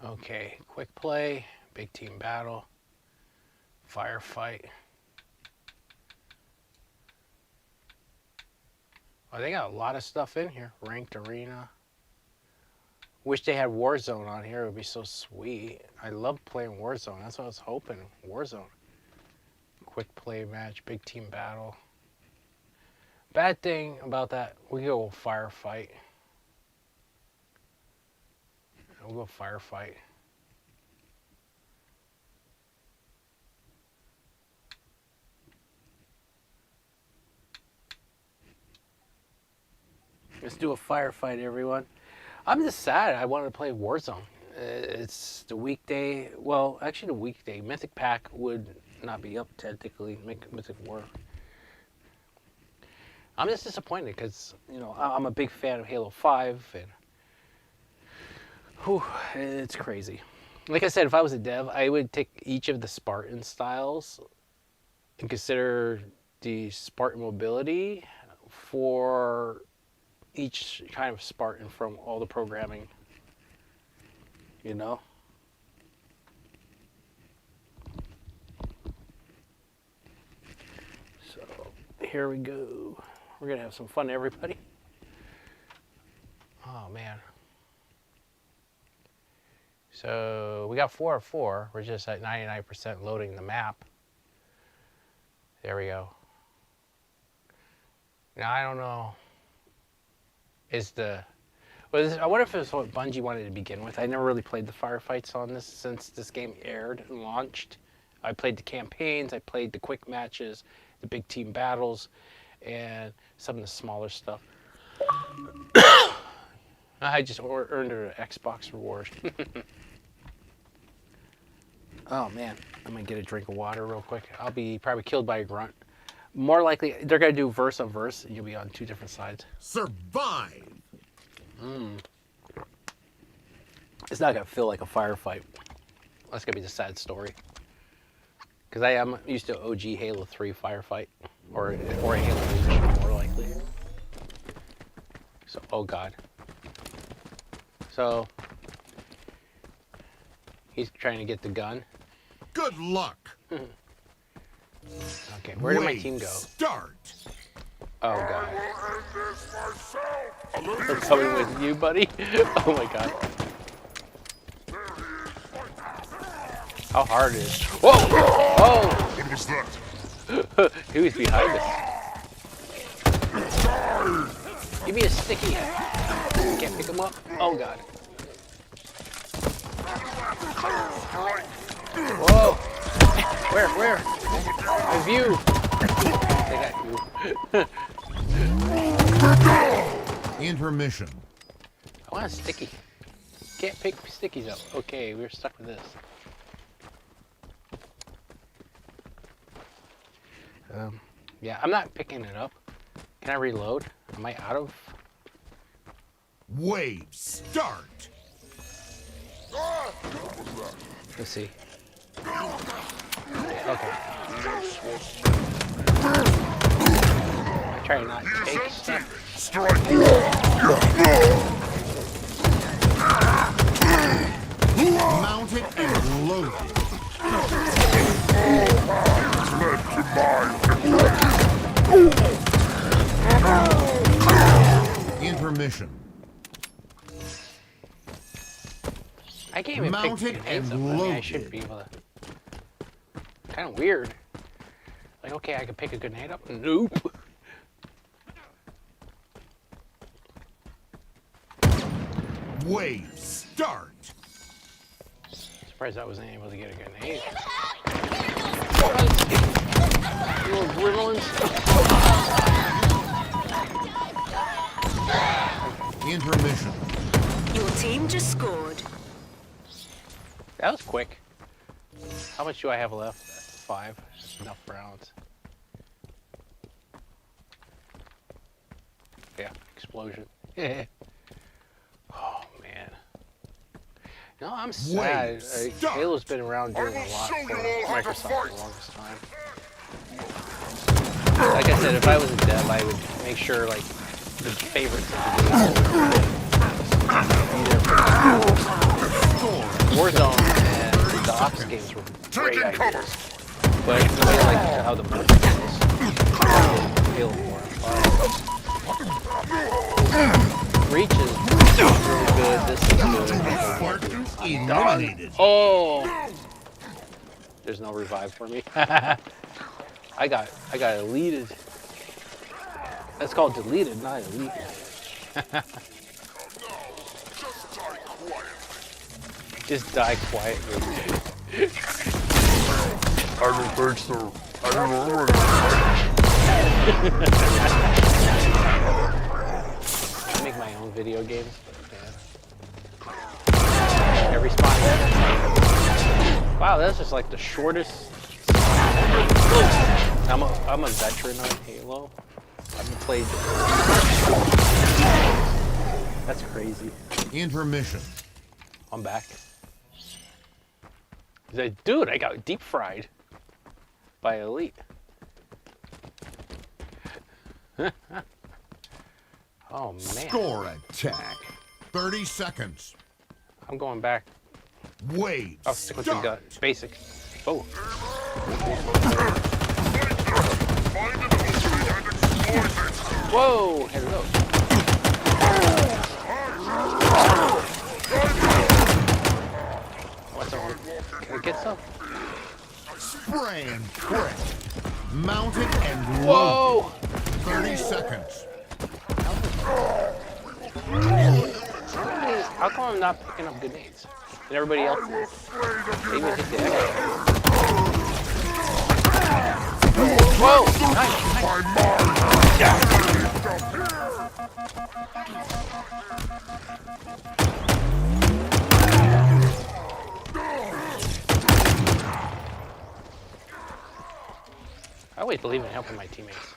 Okay, quick play, big team battle, firefight. Oh, they got a lot of stuff in here. Ranked arena. Wish they had Warzone on here. It would be so sweet. I love playing Warzone. That's what I was hoping. Warzone. Quick play match, big team battle. Bad thing about that, we go firefight. We'll go firefight. Let's do a firefight, everyone. I'm just sad. I wanted to play Warzone. It's the weekday. Well, actually, the weekday. Mythic Pack would not be up technically. Mythic War. I'm just disappointed because, you know, I'm a big fan of Halo 5 and whew, it's crazy. Like I said, if I was a dev, I would take each of the Spartan styles and consider the Spartan mobility for each kind of Spartan from all the programming, you know? So, here we go. We're gonna have some fun, everybody. Oh, man. So, we got 4 of 4. We're just at 99% loading the map. There we go. Now, I don't know. I wonder if it's what Bungie wanted to begin with. I never really played the firefights on this since this game aired and launched. I played the campaigns, I played the quick matches, the big team battles, and some of the smaller stuff. I just earned an Xbox reward. Oh man, I'm gonna get a drink of water real quick. I'll be probably killed by a grunt. More likely, they're gonna do verse on verse. You'll be on 2 different sides. Survive. It's not gonna feel like a firefight. That's gonna be the sad story. Because I am used to OG Halo 3 firefight, or a Halo Reach, more likely. So, oh god. So, he's trying to get the gun. Good luck. Okay, where did my team go? Start. Oh god. I'm coming with you, buddy. Oh my god. How hard it is. Whoa! Oh! What was that? He was behind us. Give me a sticky. Can't pick him up. Oh god. Whoa! Where? My view. They got you. Intermission. I want a sticky. Can't pick stickies up. Okay, we're stuck with this. Yeah, I'm not picking it up. Can I reload? Am I out of? Wave start. Let's see. Okay. I try not to take stuff. Mounted and loaded. Intermission. I can't even Mounted pick grenades up. and I mean, I loaded. should be able to. Kind of weird. Like, okay, I can pick a grenade up. Nope. Wave start. Surprised I wasn't able to get a grenade. Little gremlins. Intermission. Your team just scored. That was quick. How much do I have left? 5. Enough rounds. Yeah, explosion. Oh man. No, I'm sad. Halo's been around doing a lot for Microsoft for the longest time. Like I said, if I was a dev, I would make sure like the favorites of the game. Warzone and the Ops games were great ideas. But nobody liked how the movement was. Halo 4. Reach is really good. This is good. Eliminated. Oh! There's no revive for me. I got deleted. That's called deleted, not elite. Just die quietly. I don't think so. I don't know. I make my own video games. Yeah. Every spawn. Wow, that's just like the shortest. I'm a veteran on Halo. I've played. That's crazy. Intermission. I'm back. He's like, dude, I got deep fried by Elite. Oh man. Score attack. 30 seconds. I'm going back. Wave I'll stick with the gun. Basic. Oh. Whoa! Here we go. What's on? Can we get some? Spray and prick. Mounted and Whoa! loaded. 30 seconds. How come I'm not picking up grenades? And everybody else is. They even hit the extra. Whoa! Nice! I always believe in helping my teammates.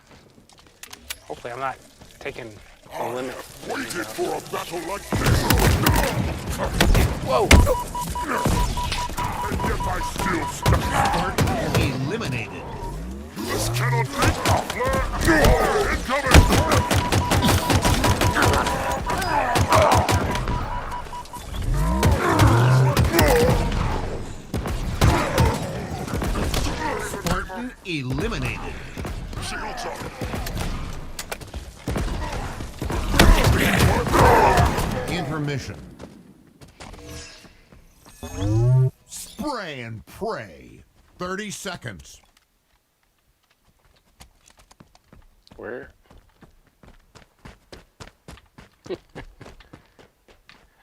Hopefully I'm not taking a limit. Waited for a battle like this. Whoa! And yet I still stuck. Eliminated. This cannot be. Incoming! Spartan eliminated. Intermission. Spray Spray and pray. 30 seconds. Where?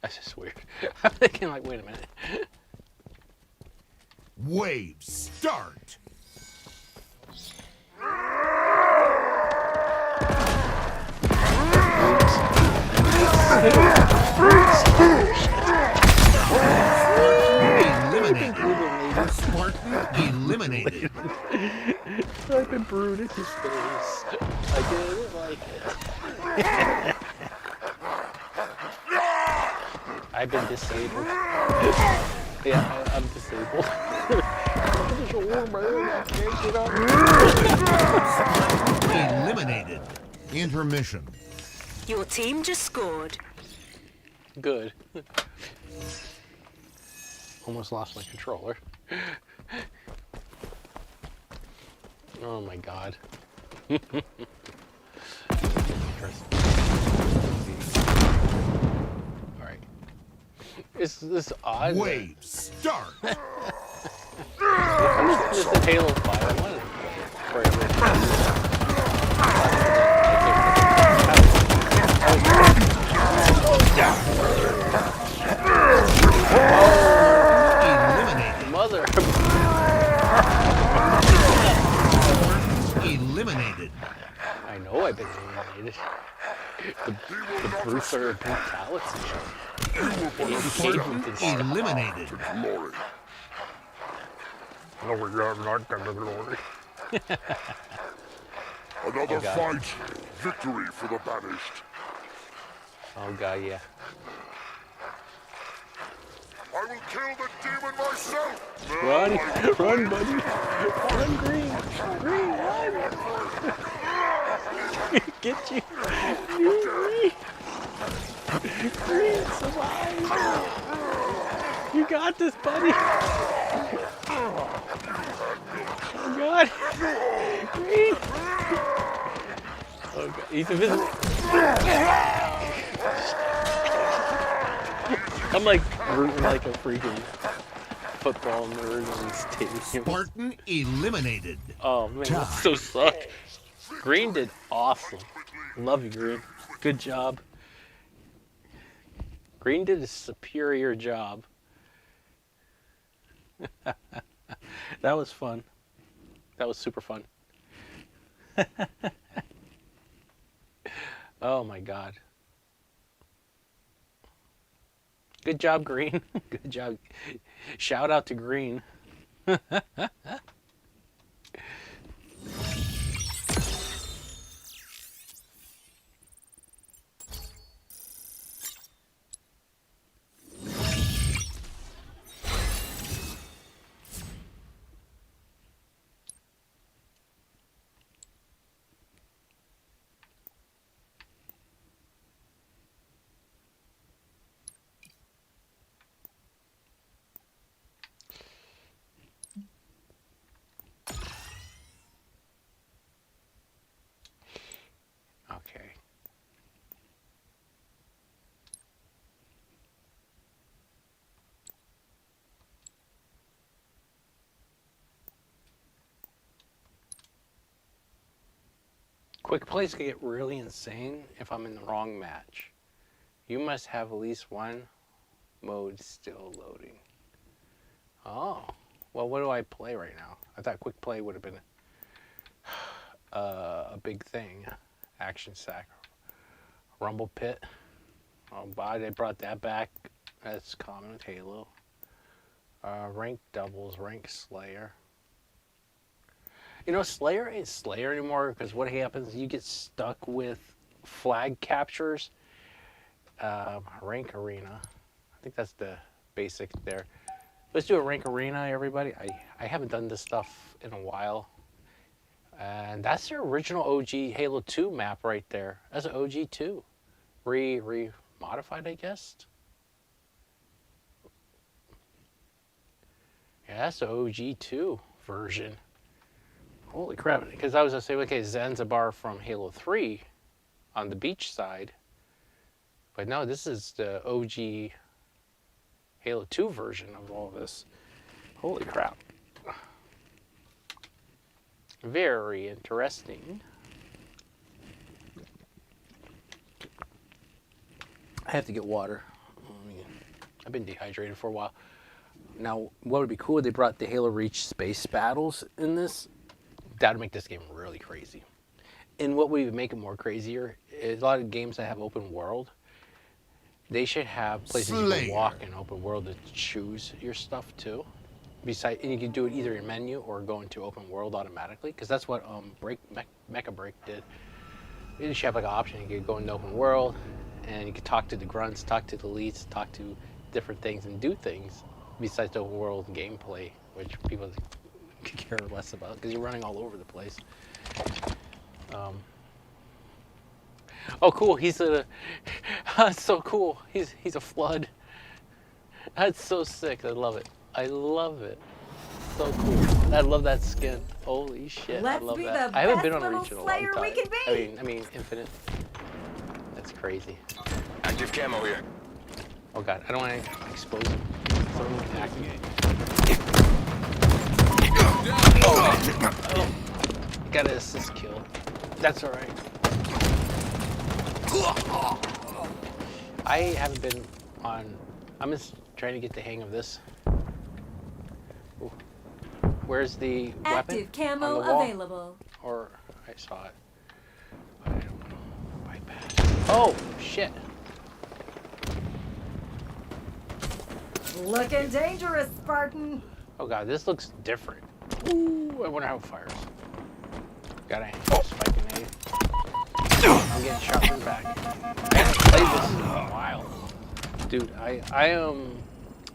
That's just weird. I'm thinking like, wait a minute. Wave start. Eliminated. Spartan eliminated. I've been brewed in his face. I didn't like it. I've been disabled. Yeah, I'm disabled. Eliminated. Intermission. Your team just scored. Good. Almost lost my controller. Oh my god. Alright. Is this odd? Wave start. This is Halo 5. I wanted to play it forever. Eliminated. Mother. Eliminated. I know I've been eliminated. The Bruiser of brutality. Spartan eliminated. No, we are not gonna glory. Another fight. Victory for the banished. Oh god, yeah. I will kill the demon myself. Run, run, buddy. Run, Green. Green, run. Get you. Green, survive. You got this, buddy. Oh god. Green. Oh god, he's invisible. I'm like rooting like a freaking football nerd on the stadium. Spartan eliminated. Oh man, that so sucked. Green did awesome. Love you, Green. Good job. Green did a superior job. That was fun. That was super fun. Oh my god. Good job, Green. Good job. Shout out to Green. Okay. Quick plays can get really insane if I'm in the wrong match. You must have at least one mode still loading. Oh, well, what do I play right now? I thought quick play would have been a big thing. Action sack, rumble pit. Oh, bye, they brought that back. That's common with Halo. Rank doubles, rank Slayer. You know, Slayer ain't Slayer anymore because what happens, you get stuck with flag captures. Rank arena. I think that's the basic there. Let's do a rank arena, everybody. I haven't done this stuff in a while. And that's your original OG Halo 2 map right there. That's an OG 2. Modified, I guess. Yeah, that's the OG 2 version. Holy crap. Because I was going to say, okay, Zanzibar from Halo 3 on the beach side. But no, this is the OG Halo 2 version of all this. Holy crap. Very interesting. I have to get water. I've been dehydrated for a while. Now, what would be cool if they brought the Halo Reach space battles in this? That would make this game really crazy. And what would even make it more crazier is a lot of games that have open world, they should have places you can walk in open world to choose your stuff too. Besides, and you can do it either in menu or go into open world automatically, because that's what Mecha Break did. You should have like an option. You could go into open world, and you could talk to the grunts, talk to the elites, talk to different things, and do things besides the open world gameplay, which people could care less about because you're running all over the place. Oh, cool! He's a. That's so cool. He's a flood. That's so sick. I love it. I love it. So cool. I love that skin. Holy shit! I love that. I haven't been on a Reach in a long time. I mean, Infinite. That's crazy. Active camo here. Oh god, I don't want to expose him. Someone activate. Oh, got an assist kill. That's alright. I haven't been on. I'm just trying to get the hang of this. Ooh. Where's the weapon? Active camo on the wall? available. Or I saw it. I don't know. Bypass. Oh shit! Looking dangerous, Spartan. Oh god, this looks different. Ooh, I wonder how it fires. Got a spike grenade. I'm getting shot from the back. I haven't played this in a while. Dude, I am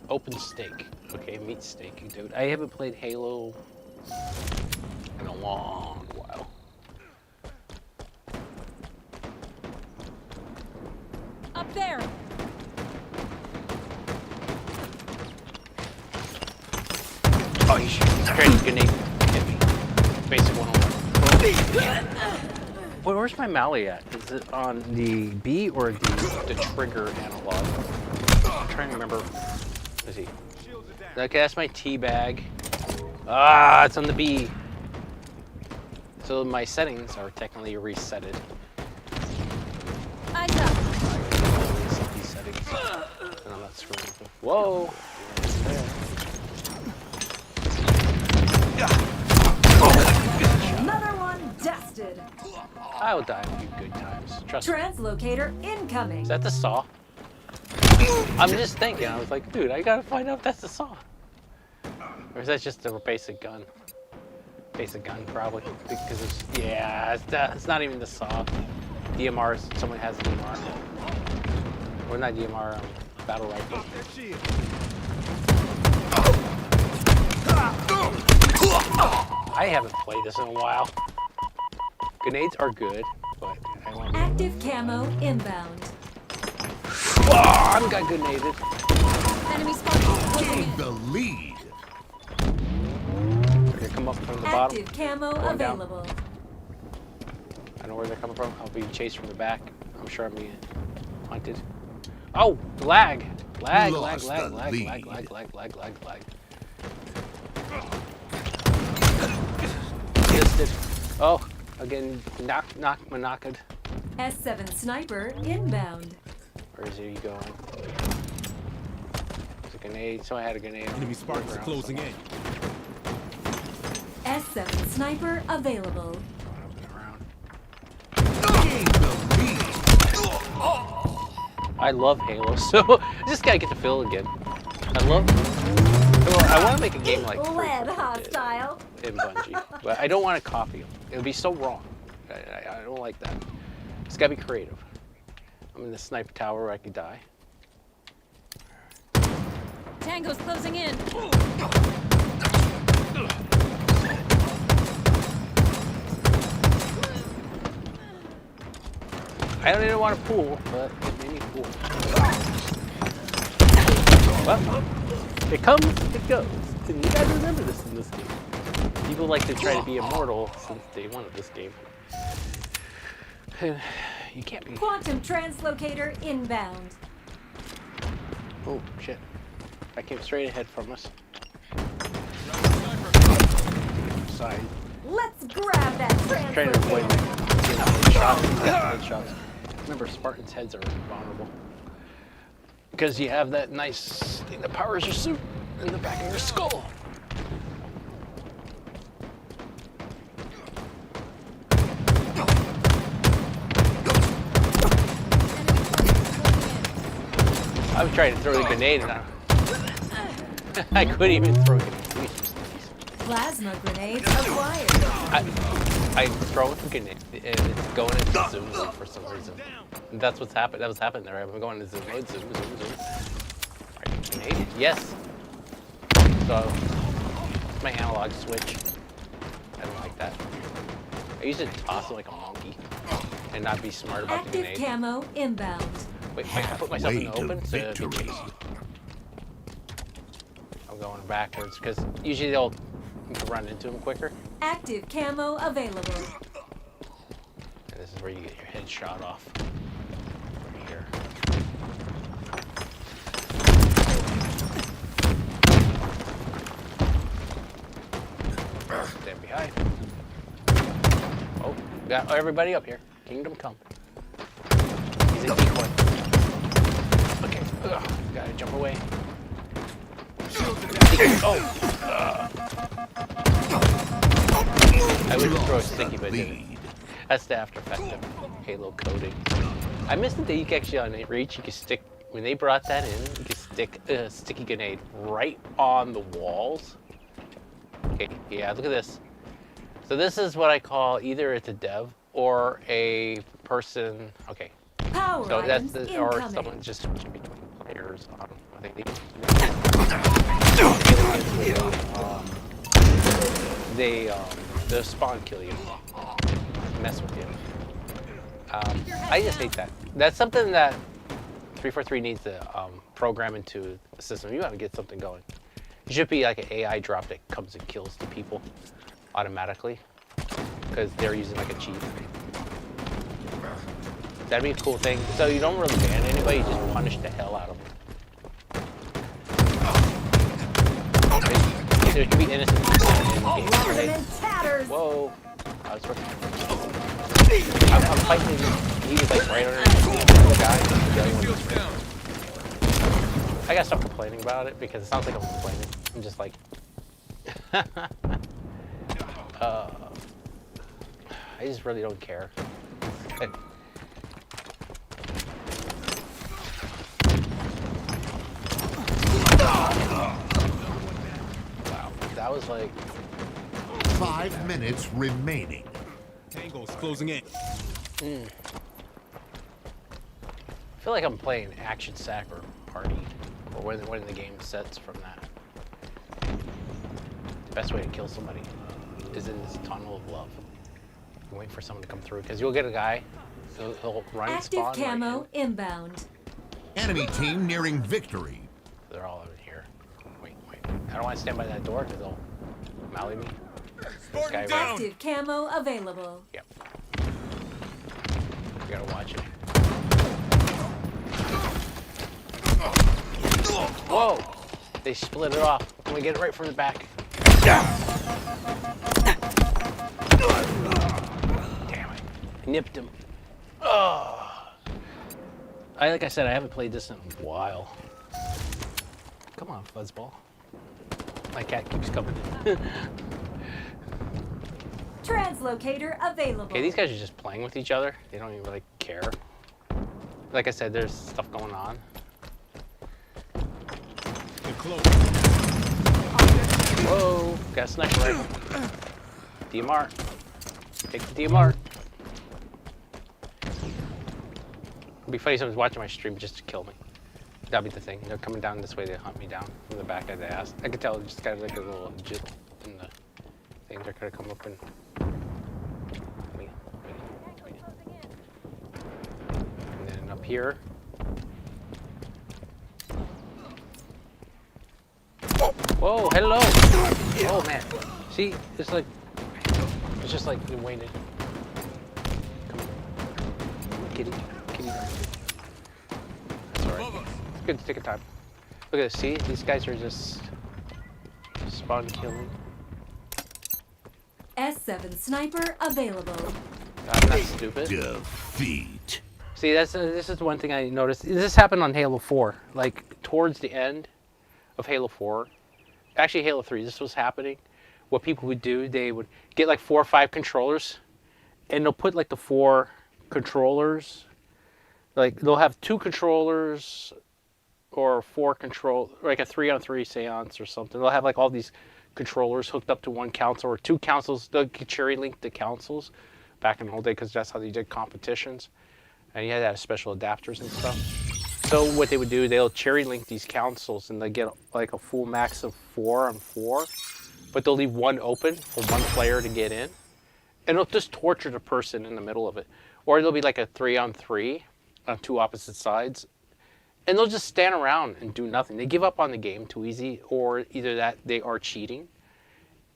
open steak. Okay, meat steak, dude. I haven't played Halo in a long while. Up there. Oh, you should. Great grenade. Hit me. Basic 101. Where's my Mally at? Is it on the B or the trigger analog? I'm trying to remember. Let's see. Okay, that's my T bag. Ah, it's on the B. So my settings are technically resetted. Reset these settings. And I'm not screwing with them. Whoa. Another one dusted. I will die a few good times. Trust me. Translocator incoming. Is that the saw? I'm just thinking. I was like, dude, I gotta find out if that's the saw. Or is that just a basic gun? Basic gun, probably. Because it's, yeah, it's not even the saw. DMR, someone has DMR. Or not DMR, battle rifle. I haven't played this in a while. Grenades are good, but I want to... Active camo inbound. Oh, I got grenaded. Enemy spotted. Gain the lead. They're gonna come up from the bottom. Active camo Going down. available. I know where they're coming from. I'll be chased from the back. I'm sure I'm being hunted. Oh, lag. Lag. Listed. Oh, again, knocked. S7 sniper inbound. Where is he going? There's a grenade. Someone had a grenade. Enemy Spartans closing in. S7 sniper available. Gain the lead. I love Halo, so I just gotta get the feel again. I want to make a game like Lead hostile. in Bungie, but I don't want to copy them. It would be so wrong. I don't like that. It's gotta be creative. I'm in the sniper tower where I could die. Tango's closing in. I don't even want to pool, but it made me pool. Well, it comes, it goes. And you guys remember this in this game. People like to try to be immortal since day one of this game. You can't be. Quantum translocator inbound. Oh, shit. I came straight ahead from us. side. Let's grab that Trying to avoid headshots. Remember, Spartans' heads are vulnerable. Because you have that nice thing that powers your suit in the back of your skull. I was trying to throw the grenade and I couldn't even throw it. Plasma grenades acquired. I throw the grenade and it's going into zoom mode for some reason. And that's what's happened. That was happening there. I'm going into zoom mode, zoom. Alright, grenade. Yes. So it's my analog switch. I don't like that. I used to toss it like a monkey and not be smart about the Active grenade. camo inbound. Wait, I put myself in the Halfway to open to be victory. chased. I'm going backwards because usually they'll run into them quicker. Active camo available. And this is where you get your head shot off. Right here. Stand behind. Oh, got everybody up here. Kingdom come. He's a decoy. Okay, gotta jump away. Oh! I would throw a sticky, but I didn't. That's the after effect of Halo coding. I missed the day you could actually on Reach, you could stick, when they brought that in, you could stick a sticky grenade right on the walls. Okay, yeah, look at this. So this is what I call either it's a dev or a person, okay. Power So that's items the, or incoming. someone just switching between players. I think they spawn kill you, mess with you. I just hate that. That's something that 343 needs to program into the system. You got to get something going. It should be like an AI drop that comes and kills the people automatically because they're using like a cheat. That'd be a cool thing. So you don't really ban anybody, you just punish the hell out of them. There could be innocent people in the game. Lock them in tatters. Whoa. I'm fighting. He's like right underneath the guy. I gotta stop complaining about it because it sounds like I'm complaining. I'm just like. I just really don't care. Wow, that was like 5 minutes remaining. Tango's closing in. I feel like I'm playing Action Sack or Party, or when the game sets from that. The best way to kill somebody is in this tunnel of love. You wait for someone to come through, because you'll get a guy, he'll run and Active spawn. camo Right inbound. Enemy team nearing victory. they're all in here. Wait. I don't want to stand by that door, because they'll mally me. This guy right. Active camo available. Yep. You gotta watch it. Whoa! They split it off. I'm gonna get it right from the back. Damn it. I nipped him. Oh. Like I said, I haven't played this in a while. Come on, fuzzball. My cat keeps coming in. Translocator available. Okay, these guys are just playing with each other. They don't even really care. Like I said, there's stuff going on. Whoa, got a sniper rifle. DMR. Take the DMR. It'd be funny if someone's watching my stream just to kill me. That'd be the thing. They're coming down this way to hunt me down from the back of the ass. I could tell it just got like a little jit in the thing. They're gonna come up and. Wait. And then up here. Whoa, hello! Oh man. See, it's just like we waited. Come on, kitty. That's alright. It's good to take a time. Look at this, see? These guys are just spawn killing. S7 sniper available. I'm not stupid. Defeat. See, this is one thing I noticed. This happened on Halo 4, like towards the end of Halo 4. Actually, Halo 3, this was happening. What people would do, they would get like 4 or 5 controllers, and they'll put like the 4 controllers, like they'll have 2 controllers or 4 control, like a 3-on-3 seance or something. They'll have like all these controllers hooked up to one console or 2 consoles. They'll cherry link the consoles back in the old day because that's how they did competitions. And you had to have special adapters and stuff. So what they would do, they'll cherry link these consoles and they get like a full max of 4-on-4, but they'll leave one open for one player to get in. And it'll just torture the person in the middle of it. Or there'll be like a 3-on-3 on 2 opposite sides. And they'll just stand around and do nothing. They give up on the game too easy, or either that they are cheating.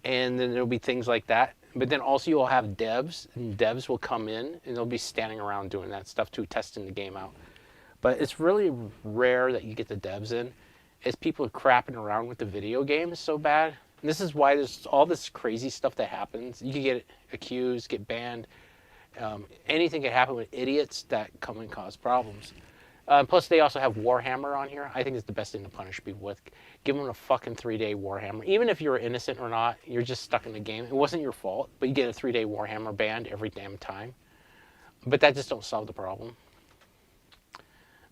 And then there'll be things like that. But then also you'll have devs, and devs will come in and they'll be standing around doing that stuff too, testing the game out. But it's really rare that you get the devs in. It's people crapping around with the video games so bad. And this is why there's all this crazy stuff that happens. You can get accused, get banned. Anything can happen with idiots that come and cause problems. Plus, they also have Warhammer on here. I think it's the best thing to punish people with. Give them a fucking 3-day Warhammer. Even if you're innocent or not, you're just stuck in the game. It wasn't your fault, but you get a 3-day Warhammer banned every damn time. But that just don't solve the problem.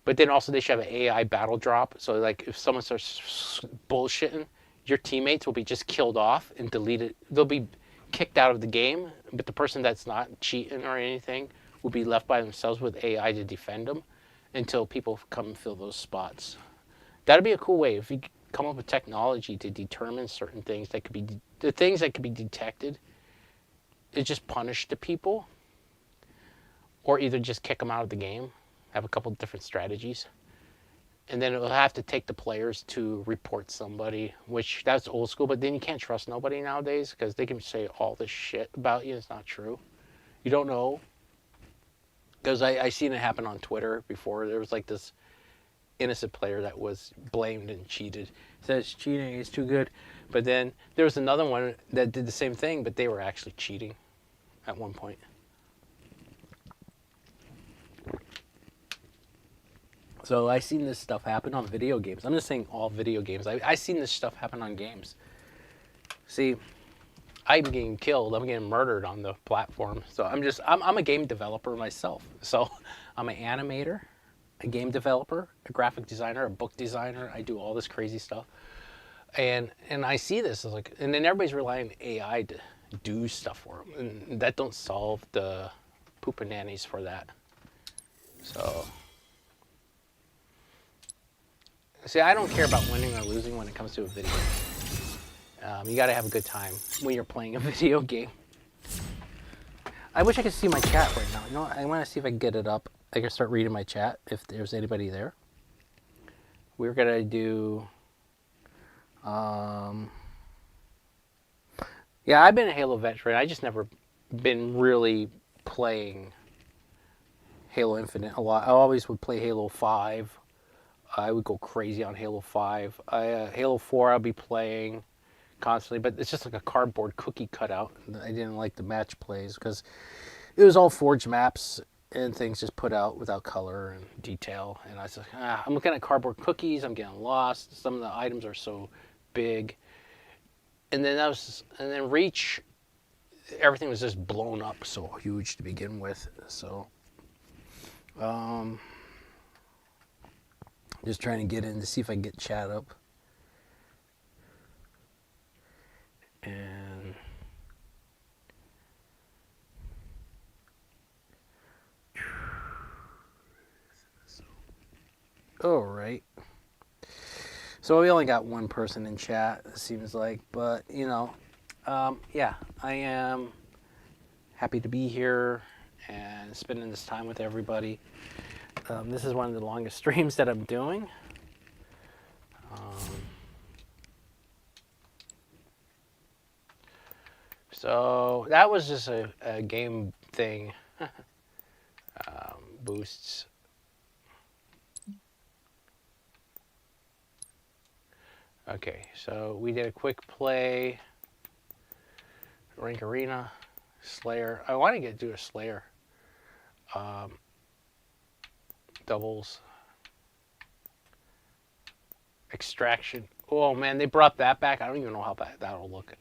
But then also they should have an AI battle drop. So like if someone starts bullshitting, your teammates will be just killed off and deleted. They'll be kicked out of the game, but the person that's not cheating or anything will be left by themselves with AI to defend them until people come and fill those spots. That'd be a cool way if you come up with technology to determine certain things that could be the things that could be detected. Is just punish the people, or either just kick them out of the game. Have a couple different strategies, and then it'll have to take the players to report somebody, which that's old school. But then you can't trust nobody nowadays because they can say all this shit about you. It's not true. You don't know. Because I seen it happen on Twitter before. There was like this innocent player that was blamed and cheated. Says cheating is too good. But then there was another one that did the same thing, but they were actually cheating at one point. So I seen this stuff happen on video games. I'm just saying all video games. I seen this stuff happen on games. See, I'm getting killed. I'm getting murdered on the platform. So I'm a game developer myself. So I'm an animator, a game developer, a graphic designer, a book designer. I do all this crazy stuff. And I see this as like, and then everybody's relying on AI to do stuff for them. And that don't solve the poopanannies for that. So, see, I don't care about winning or losing when it comes to a video game. You got to have a good time when you're playing a video game. I wish I could see my chat right now. You know, I want to see if I can get it up. I can start reading my chat if there's anybody there. We're going to do... yeah, I've been a Halo veteran. I just never been really playing Halo Infinite a lot. I always would play Halo 5. I would go crazy on Halo 5. Halo 4 I'll be playing constantly, but it's just like a cardboard cookie cutout. I didn't like the match plays because it was all forged maps and things just put out without color and detail. And I was like, I'm looking at cardboard cookies. I'm getting lost. Some of the items are so big. And then Reach, everything was just blown up so huge to begin with. So, just trying to get in to see if I can get chat up. And all right. So we only got one person in chat, it seems like, but you know, yeah, I am happy to be here and spending this time with everybody. This is one of the longest streams that I'm doing. So that was just a game thing. Boosts. Okay, so we did a quick play. Rank Arena, Slayer. I want to do a Slayer. Doubles. Extraction. Oh man, they brought that back. I don't even know how that'll look.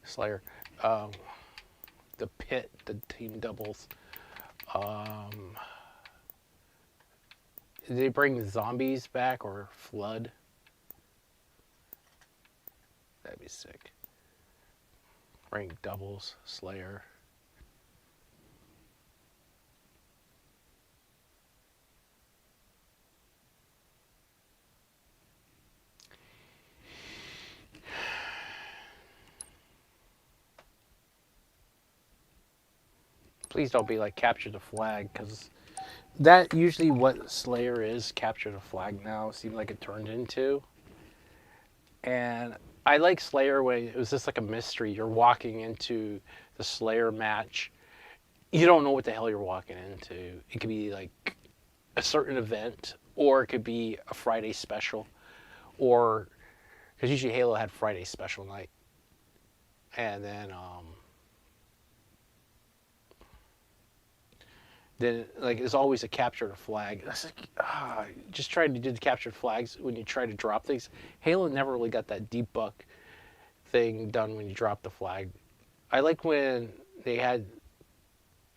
Slayer. The Pit, the team doubles. Did they bring the zombies back or Flood? That'd be sick. Rank doubles, Slayer. Please don't be like capture the flag, because that usually what Slayer is, capture the flag now. It seems like it turned into. And I like Slayer when it was just like a mystery. You're walking into the Slayer match. You don't know what the hell you're walking into. It could be like a certain event, or it could be a Friday special, or because usually Halo had Friday special night. And then like there's always a capture the flag. That's like just trying to do the captured flags when you try to drop things. Halo never really got that debug thing done when you drop the flag. I like when they had,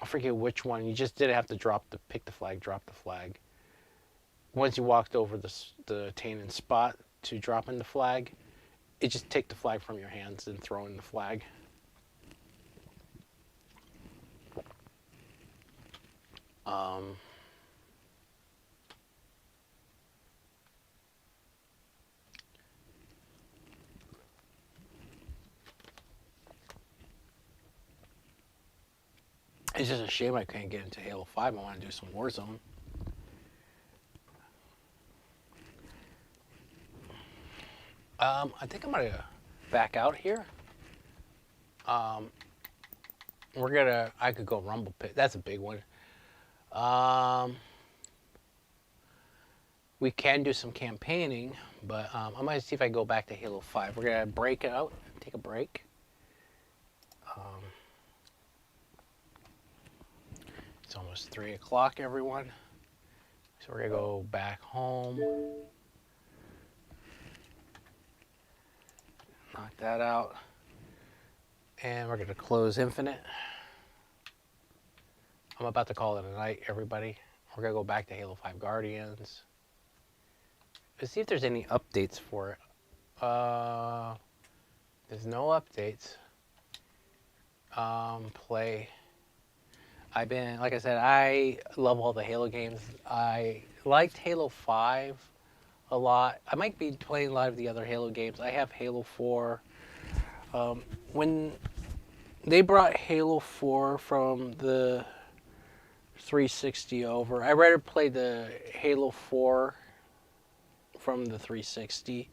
I forget which one, you just didn't have to pick the flag, drop the flag. Once you walked over the Tannen spot to drop in the flag, it just take the flag from your hands and throw in the flag. It's just a shame I can't get into Halo 5. I want to do some Warzone. I think I'm gonna back out here. I could go Rumble Pit. That's a big one. We can do some campaigning, but I might see if I can go back to Halo 5. We're gonna break out, take a break. It's almost 3 o'clock, everyone. So we're gonna go back home. Knock that out. And we're gonna close Infinite. I'm about to call it a night, everybody. We're gonna go back to Halo 5 Guardians. Let's see if there's any updates for it. There's no updates. Play. Like I said, I love all the Halo games. I liked Halo 5 a lot. I might be playing a lot of the other Halo games. I have Halo 4. When they brought Halo 4 from the 360 over, I rather play the Halo 4 from the 360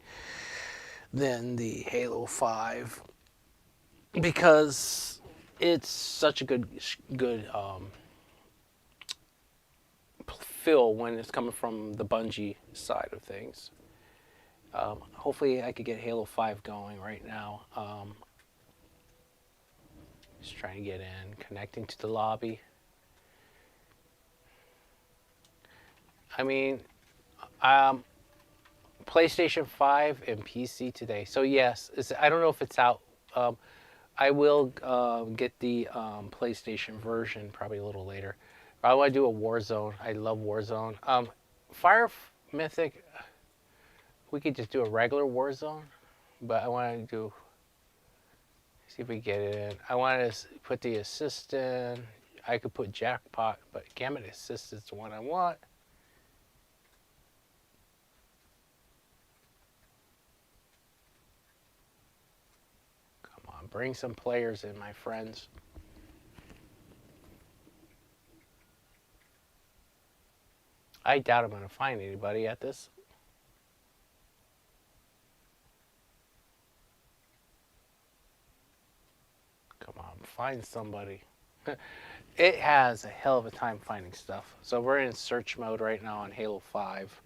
than the Halo 5, because it's such a good feel when it's coming from the Bungie side of things. Hopefully I could get Halo 5 going right now. Just trying to get in, connecting to the lobby. I mean, PlayStation 5 and PC today. So yes, I don't know if it's out. I will get the PlayStation version probably a little later. I want to do a Warzone. I love Warzone. Fire Mythic, we could just do a regular Warzone, but I want to see if we get it in. I want to put the assist in. I could put Jackpot, but Gamut Assist is the one I want. Bring some players in, my friends. I doubt I'm going to find anybody at this. Come on, find somebody. It has a hell of a time finding stuff. So we're in search mode right now on Halo 5.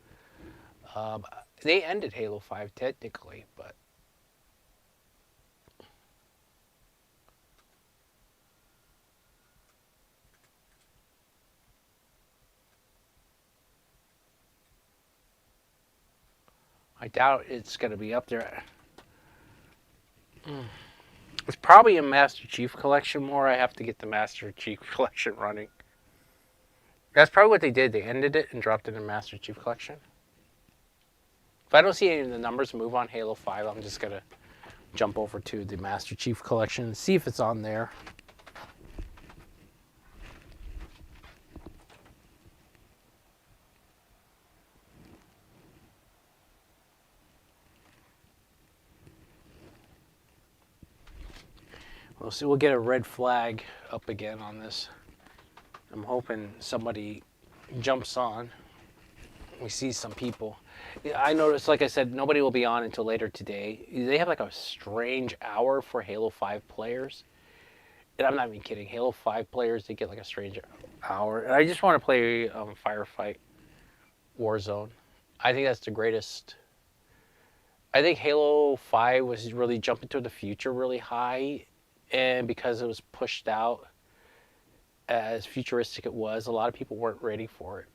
They ended Halo 5 technically, but I doubt it's going to be up there. It's probably a Master Chief Collection more. I have to get the Master Chief Collection running. That's probably what they did. They ended it and dropped it in Master Chief Collection. If I don't see any of the numbers move on Halo 5, I'm just going to jump over to the Master Chief Collection and see if it's on there. We'll see. We'll get a red flag up again on this. I'm hoping somebody jumps on. We see some people. I noticed, like I said, nobody will be on until later today. They have like a strange hour for Halo 5 players. And I'm not even kidding. Halo 5 players, they get like a strange hour. And I just want to play Firefight Warzone. I think that's the greatest. I think Halo 5 was really jumping to the future really high. And because it was pushed out as futuristic it was, a lot of people weren't ready for it.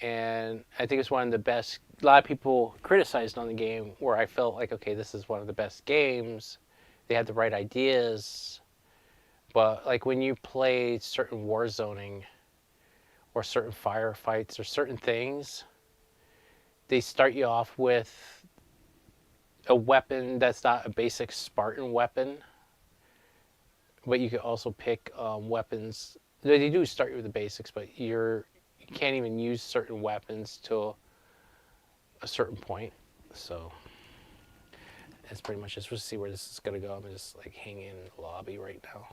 And I think it's one of the best. A lot of people criticized on the game where I felt like, okay, this is one of the best games. They had the right ideas. But like when you play certain war zoning or certain firefights or certain things, they start you off with a weapon that's not a basic Spartan weapon. But you can also pick weapons. They do start you with the basics, but you can't even use certain weapons till a certain point. So that's pretty much just. We'll see where this is gonna go. I'm just like hanging in the lobby right now.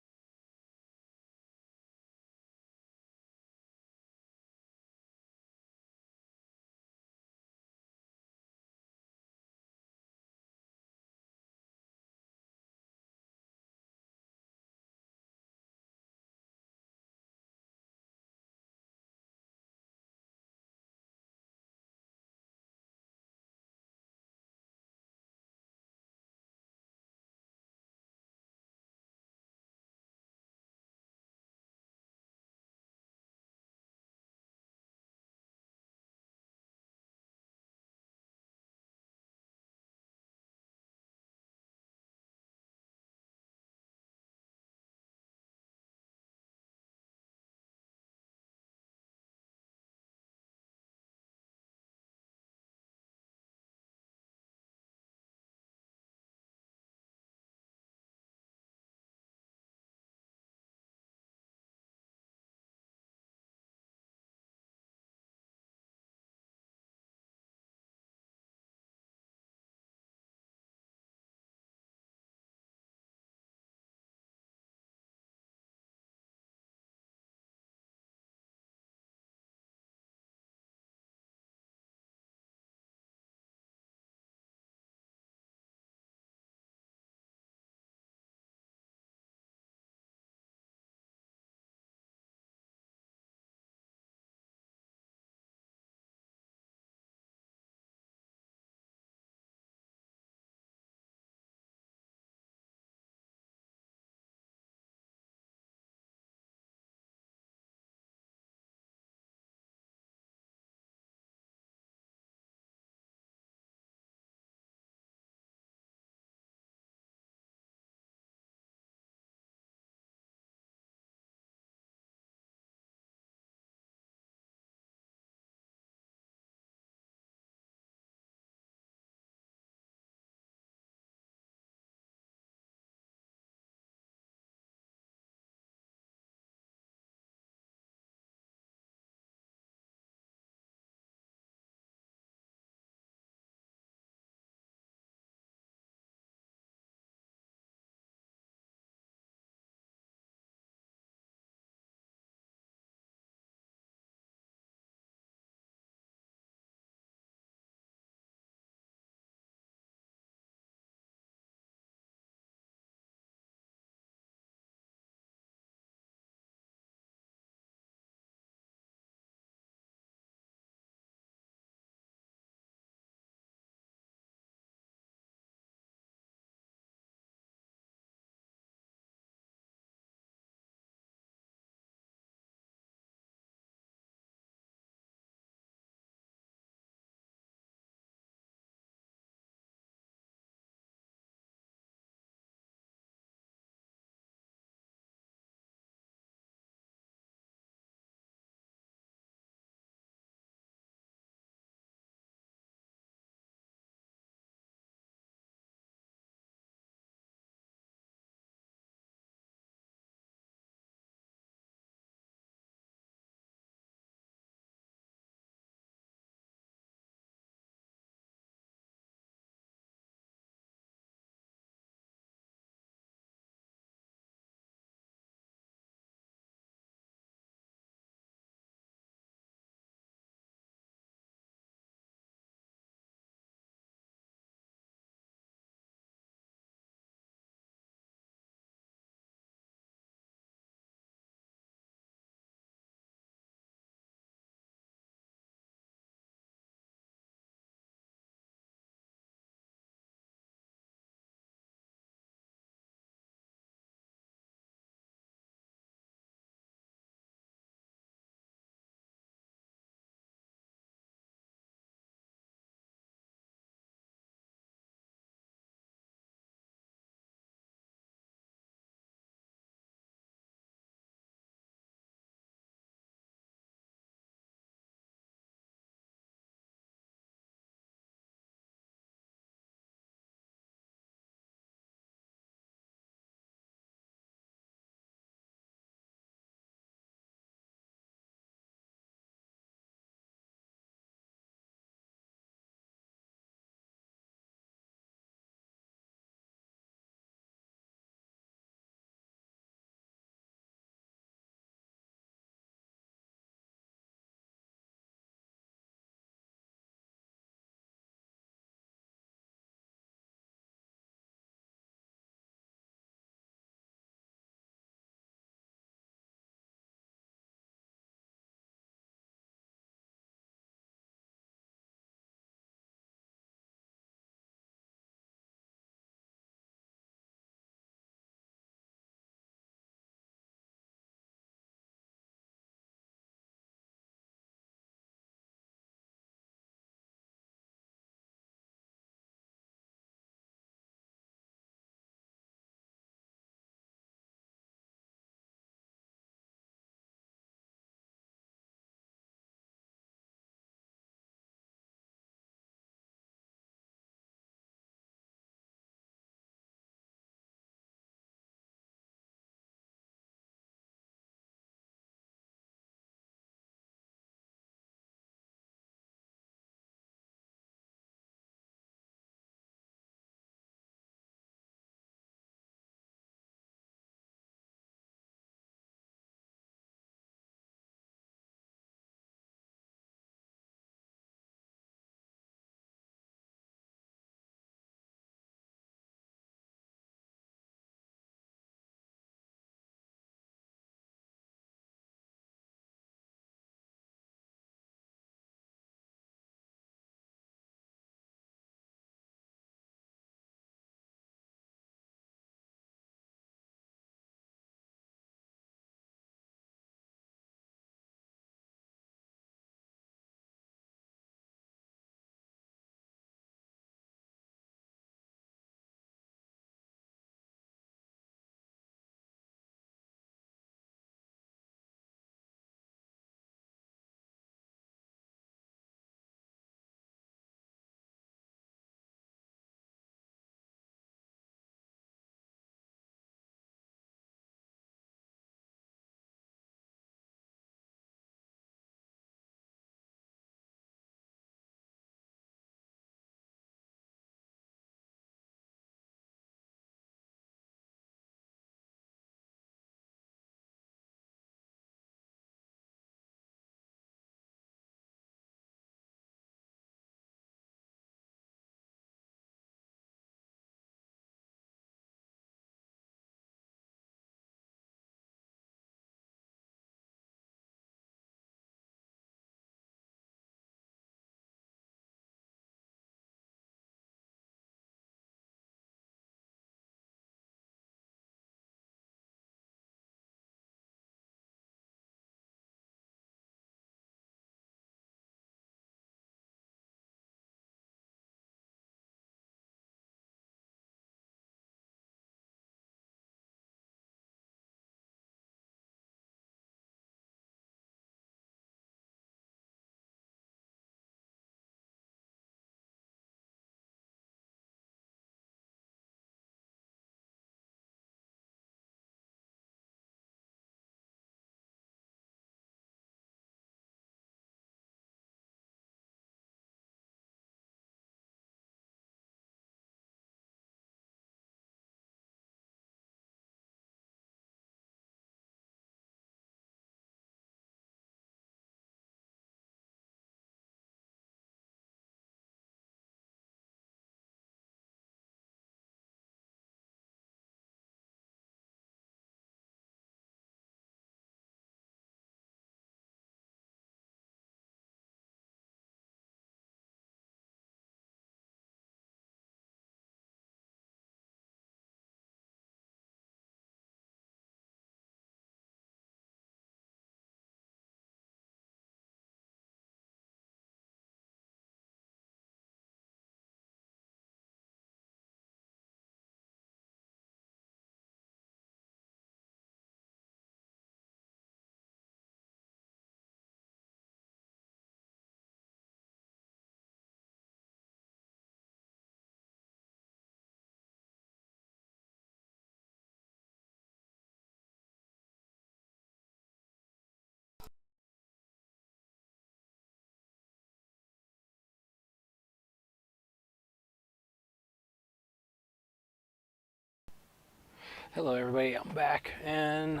Hello everybody, I'm back, and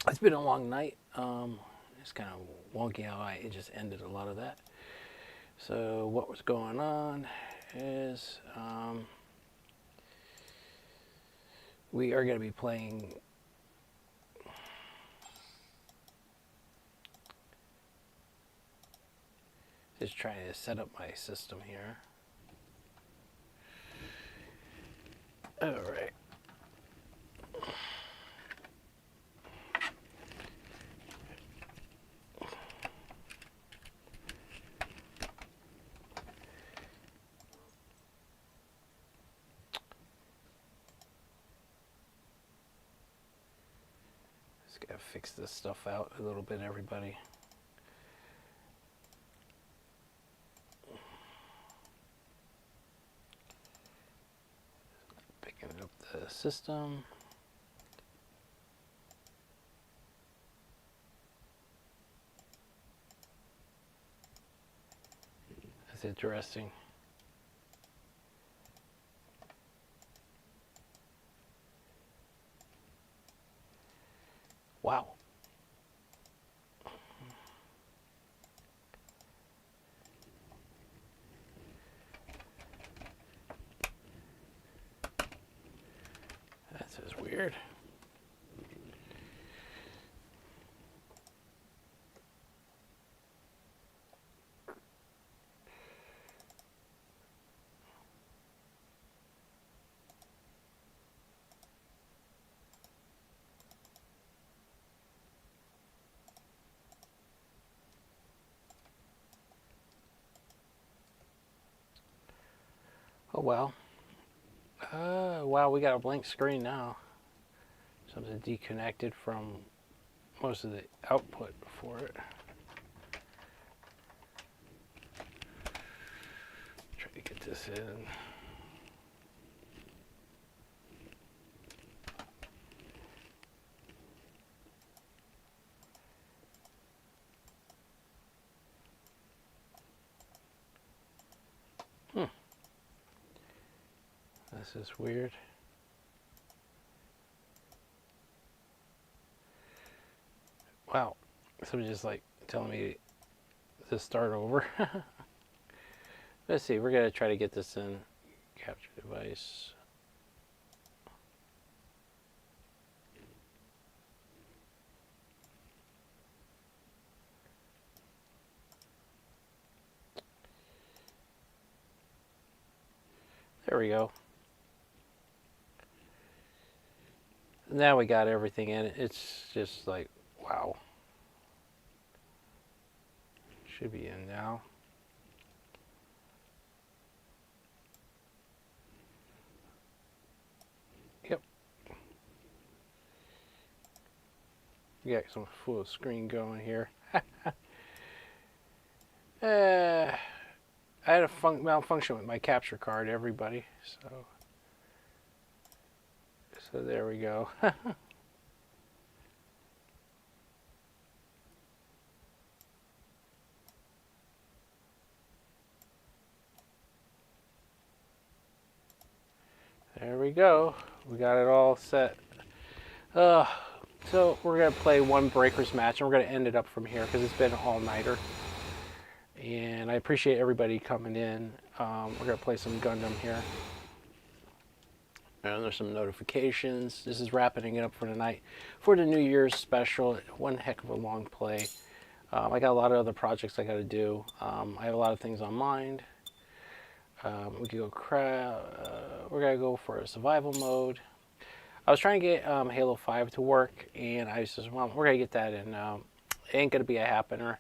it's been a long night. It's kind of wonky how it just ended a lot of that. So what was going on is we are going to be playing just trying to set up my system here. All right. Just gotta fix this stuff out a little bit, everybody. Picking up the system. That's interesting. Wow. That's just weird. Oh well. Wow, we got a blank screen now. Something deconnected from most of the output for it. Try to get this in. This is weird. Wow, somebody just like telling me to start over. Let's see, we're gonna try to get this in. Capture device. There we go. Now we got everything in it. It's just like, wow. Should be in now. Yep. We got some full screen going here. I had a malfunction with my capture card, everybody. So there we go. There we go. We got it all set. So we're going to play one breakers match, and we're going to end it up from here because it's been an all-nighter. And I appreciate everybody coming in. We're going to play some Gundam here. And there's some notifications. This is wrapping it up for tonight for the New Year's special. One heck of a long play. I got a lot of other projects I got to do. I have a lot of things on mind. We could go we're gonna go for a survival mode. I was trying to get Halo 5 to work, and I said, well, we're gonna get that in. It ain't gonna be a happener.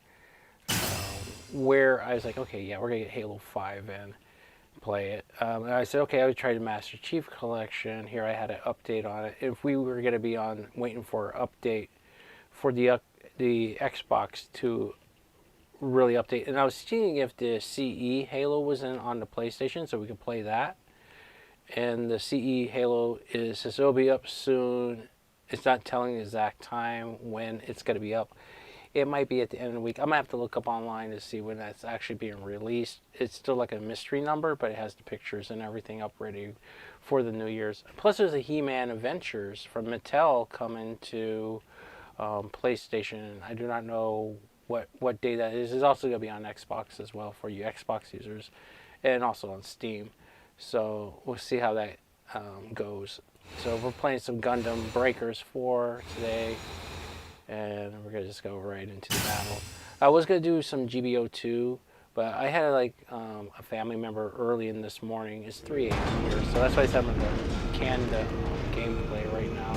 Where I was like, okay, yeah, we're gonna get Halo 5 in, play it. And I said, okay, I would try the Master Chief Collection. Here I had an update on it. If we were gonna be on waiting for an update for the Xbox to really update, and I was seeing if the CE Halo was in on the PlayStation, so we could play that. And the CE Halo says it'll be up soon. It's not telling the exact time when it's going to be up. It might be at the end of the week. I might have to look up online to see when that's actually being released. It's still like a mystery number, but it has the pictures and everything up ready for the New Year's. Plus, there's a He-Man Adventures from Mattel coming to PlayStation. I do not know what day that is. It's also going to be on Xbox as well for you Xbox users, and also on Steam. So we'll see how that goes. So we're playing some Gundam Breakers 4 today, and we're going to just go right into the battle. I was going to do some GBO 2, but I had like a family member early in this morning. It's 3 a.m. here, so that's why I said I'm going to can the gameplay right now.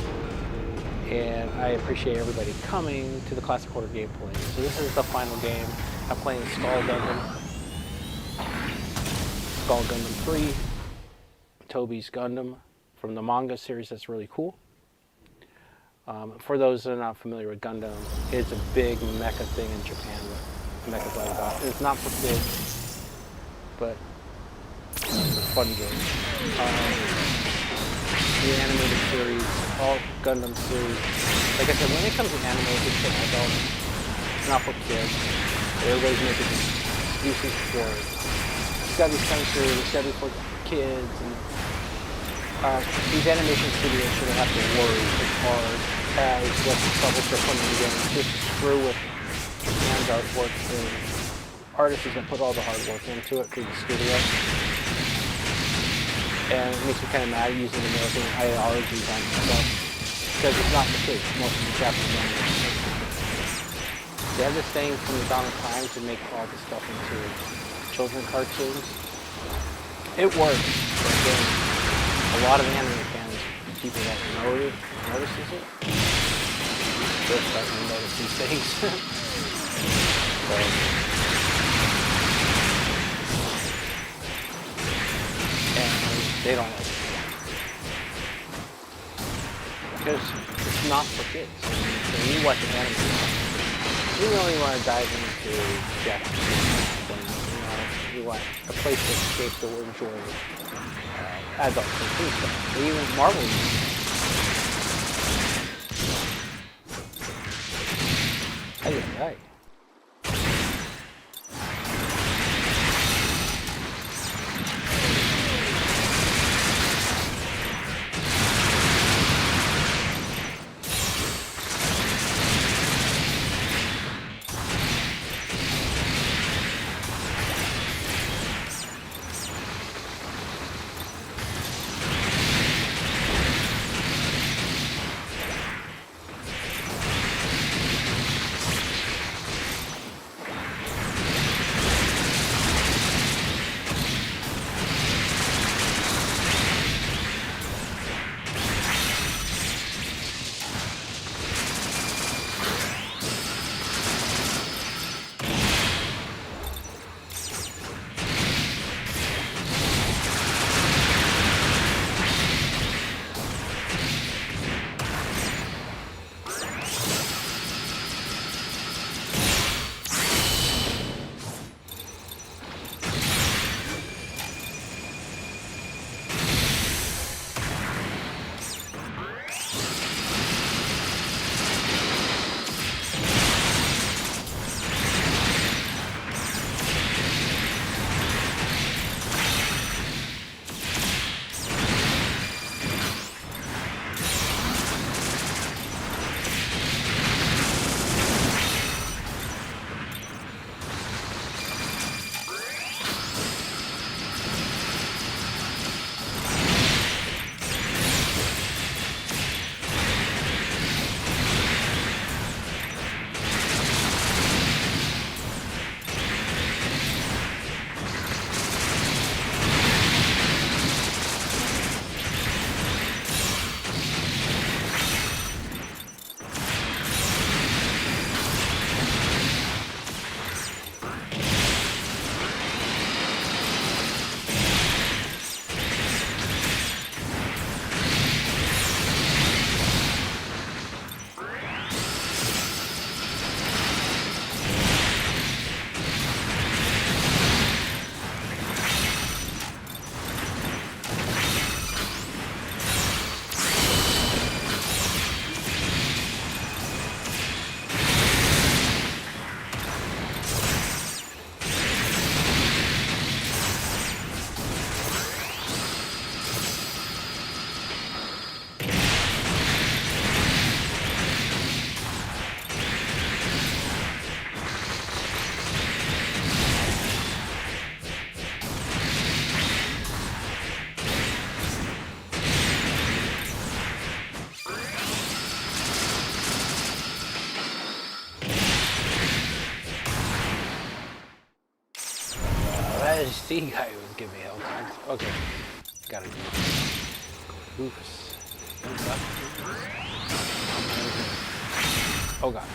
And I appreciate everybody coming to the Classic Order gameplay. So this is the final game. I'm playing Skull Gundam 3, Toby's Gundam from the manga series. That's really cool. For those that are not familiar with Gundam, it's a big mecha thing in Japan. Mecha's all about. It's not for kids, but it's a fun game. The animated series, all Gundam series. Like I said, when it comes to anime, it's for adults. It's not for kids. Everybody's making excuses for it. It's gotta be censored, it's gotta be for kids. And these animation studios shouldn't have to worry as hard as what the publisher putting together. Just screw with hand artwork. The artists that put all the hard work into it through the studio. And it makes me kind of mad using American ideologies on stuff because it's not the case. Most of the Japanese animation. They have this thing from the dawn of time to make all this stuff into children's cartoons. It works, but again, a lot of anime fans, people that notices it, they're starting to notice these things. So, they don't like it. Because it's not for kids. So when you watch an anime, you really want to dive into Japanese. You want a place to escape to enjoy adult cartoon stuff. Or even Marvel movies. Hey. C guy was giving me health cards. Okay. Gotta do it. Oops. Oh god.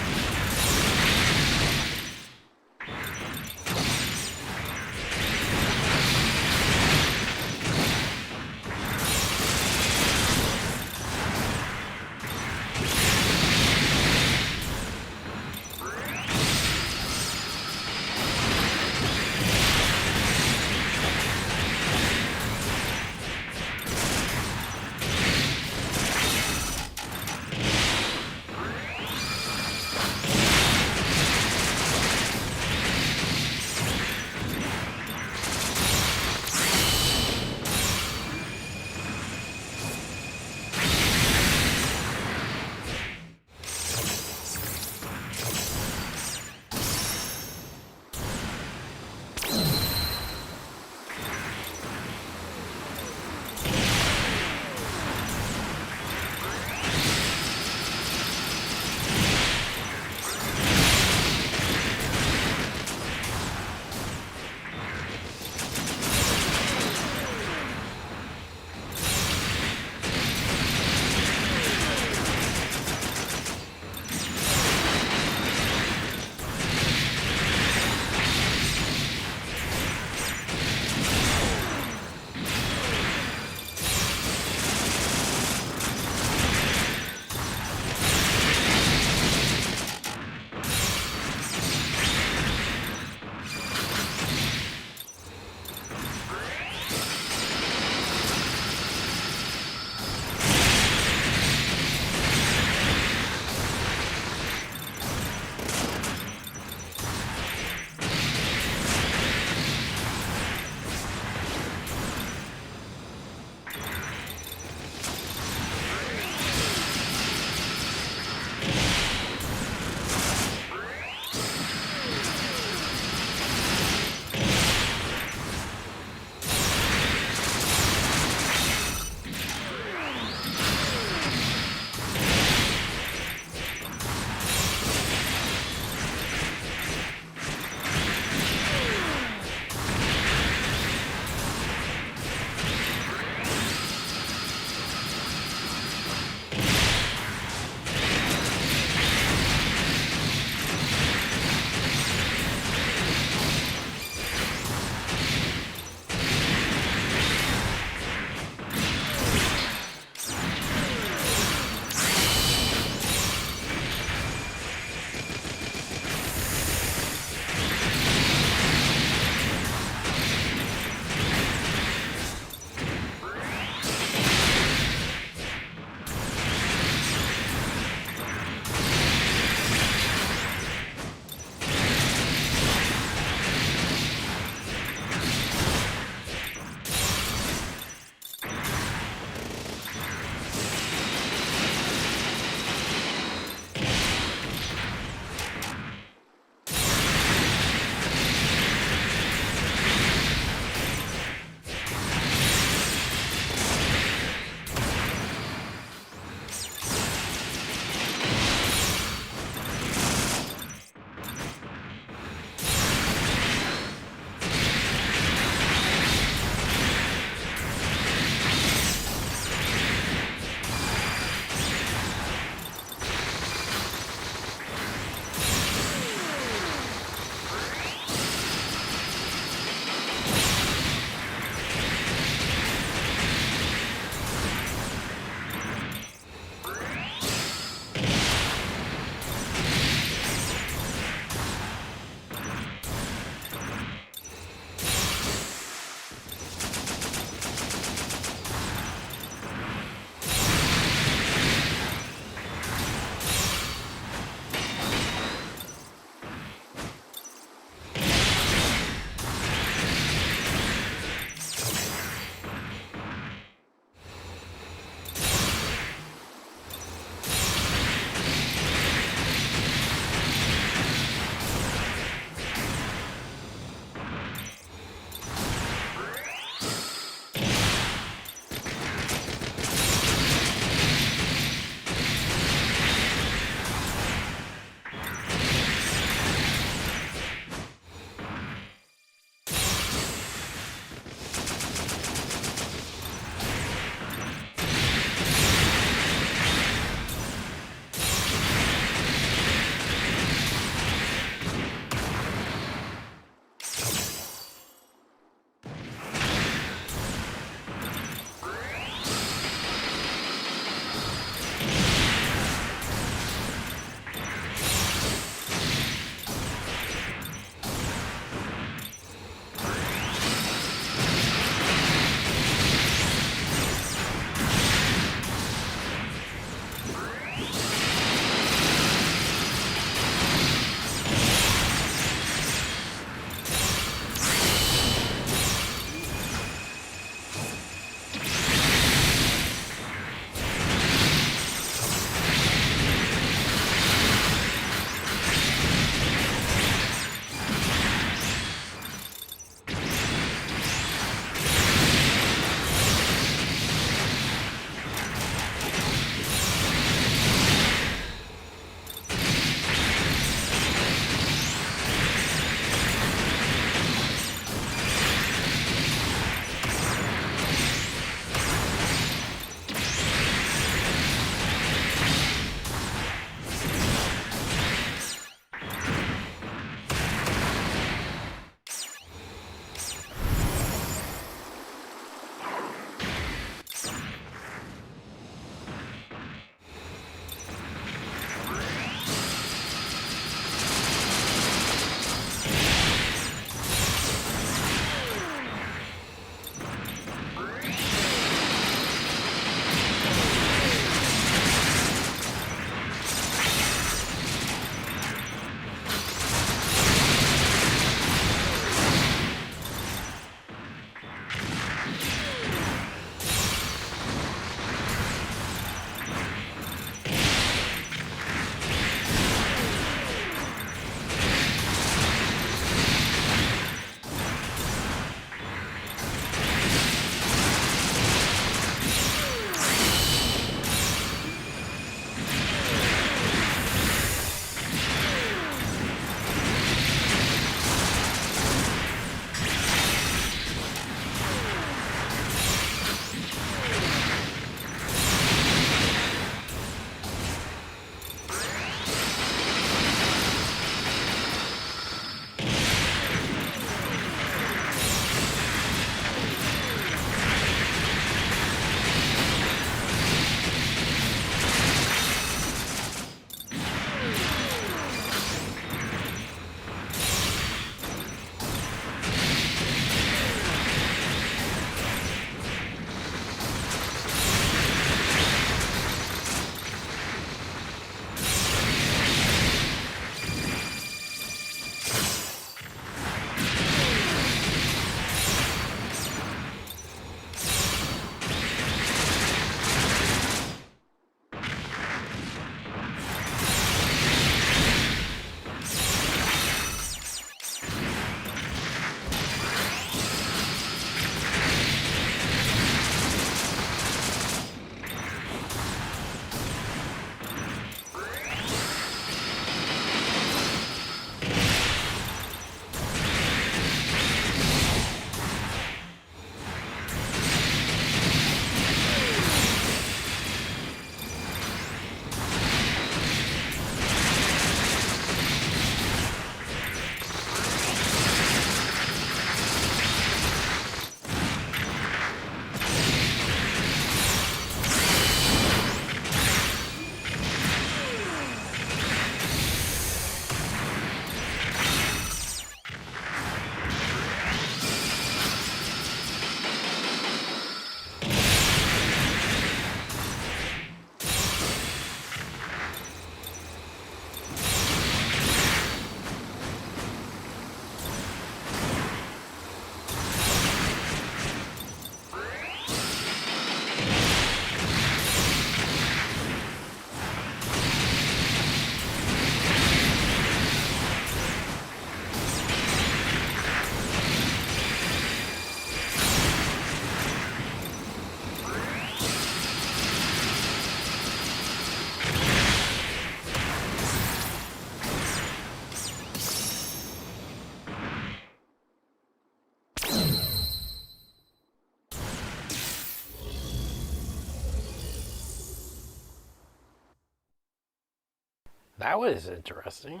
That was interesting.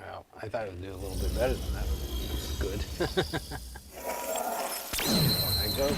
Well, I thought it would do a little bit better than that. It's good. There I go.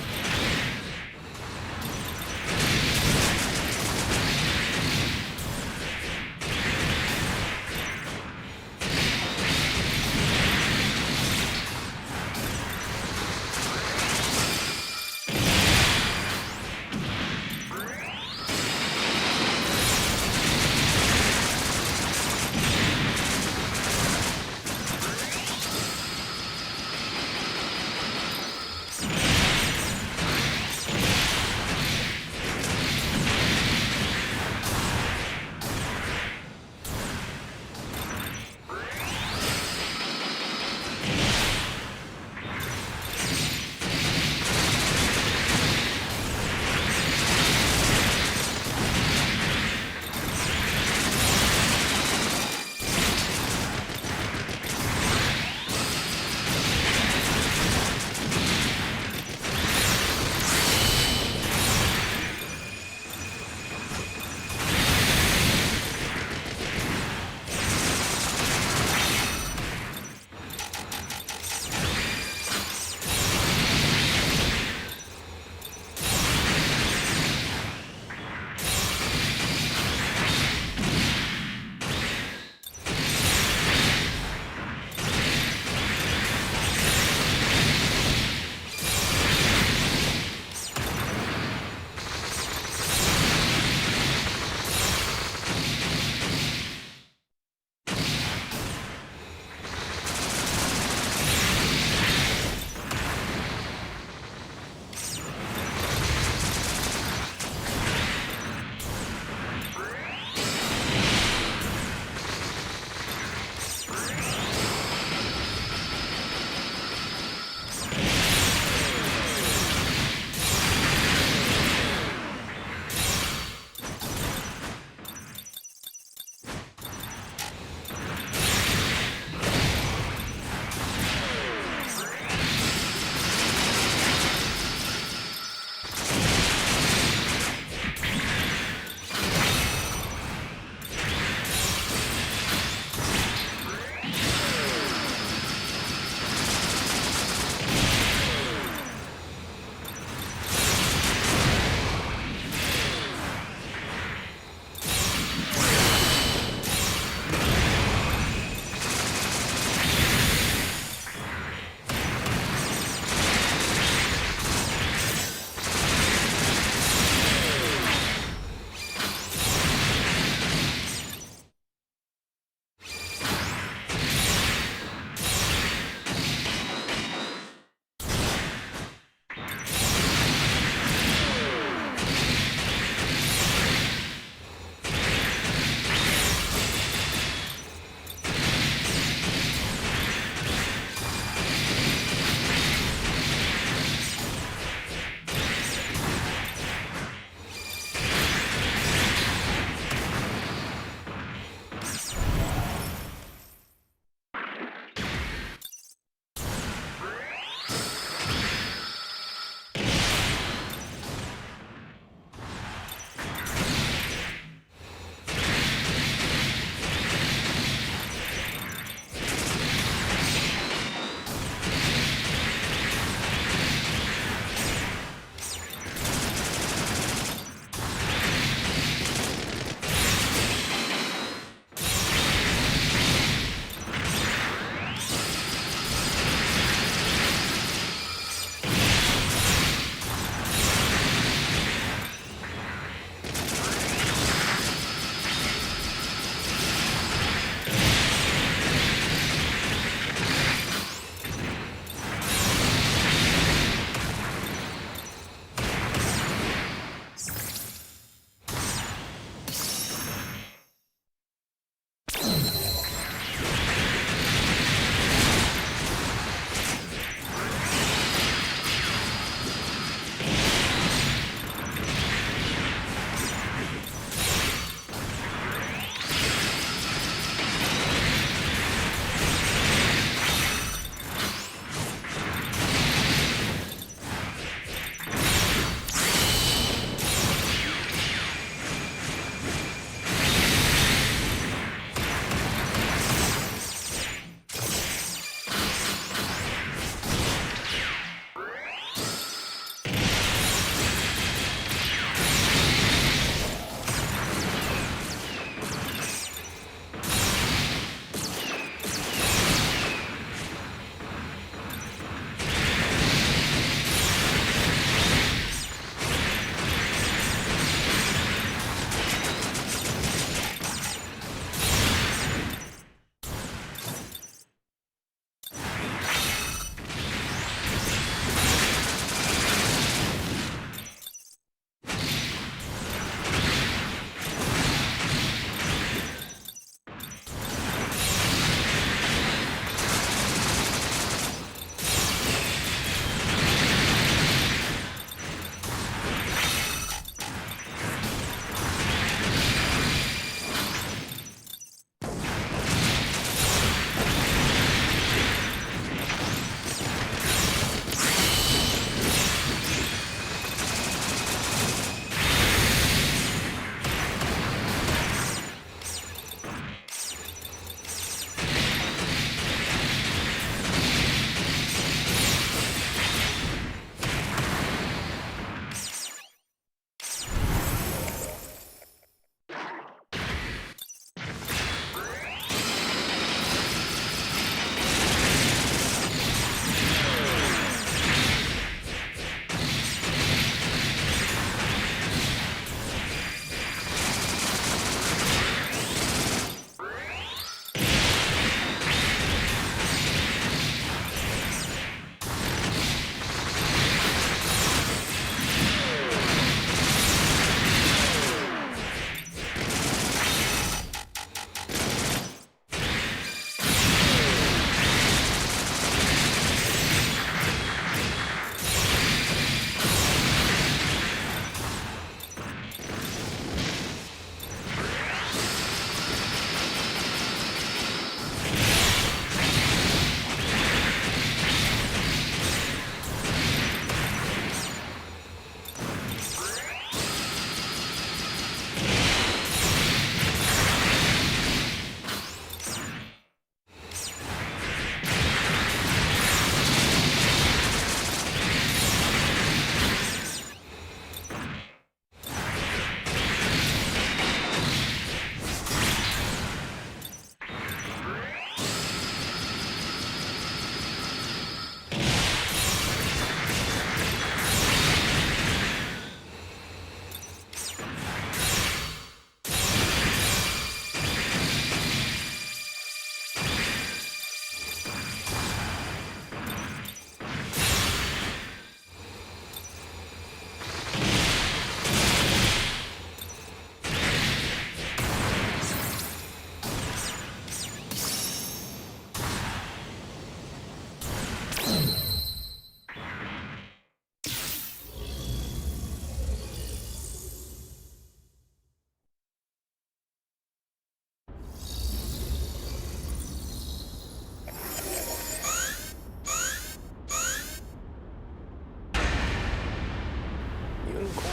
Unicorn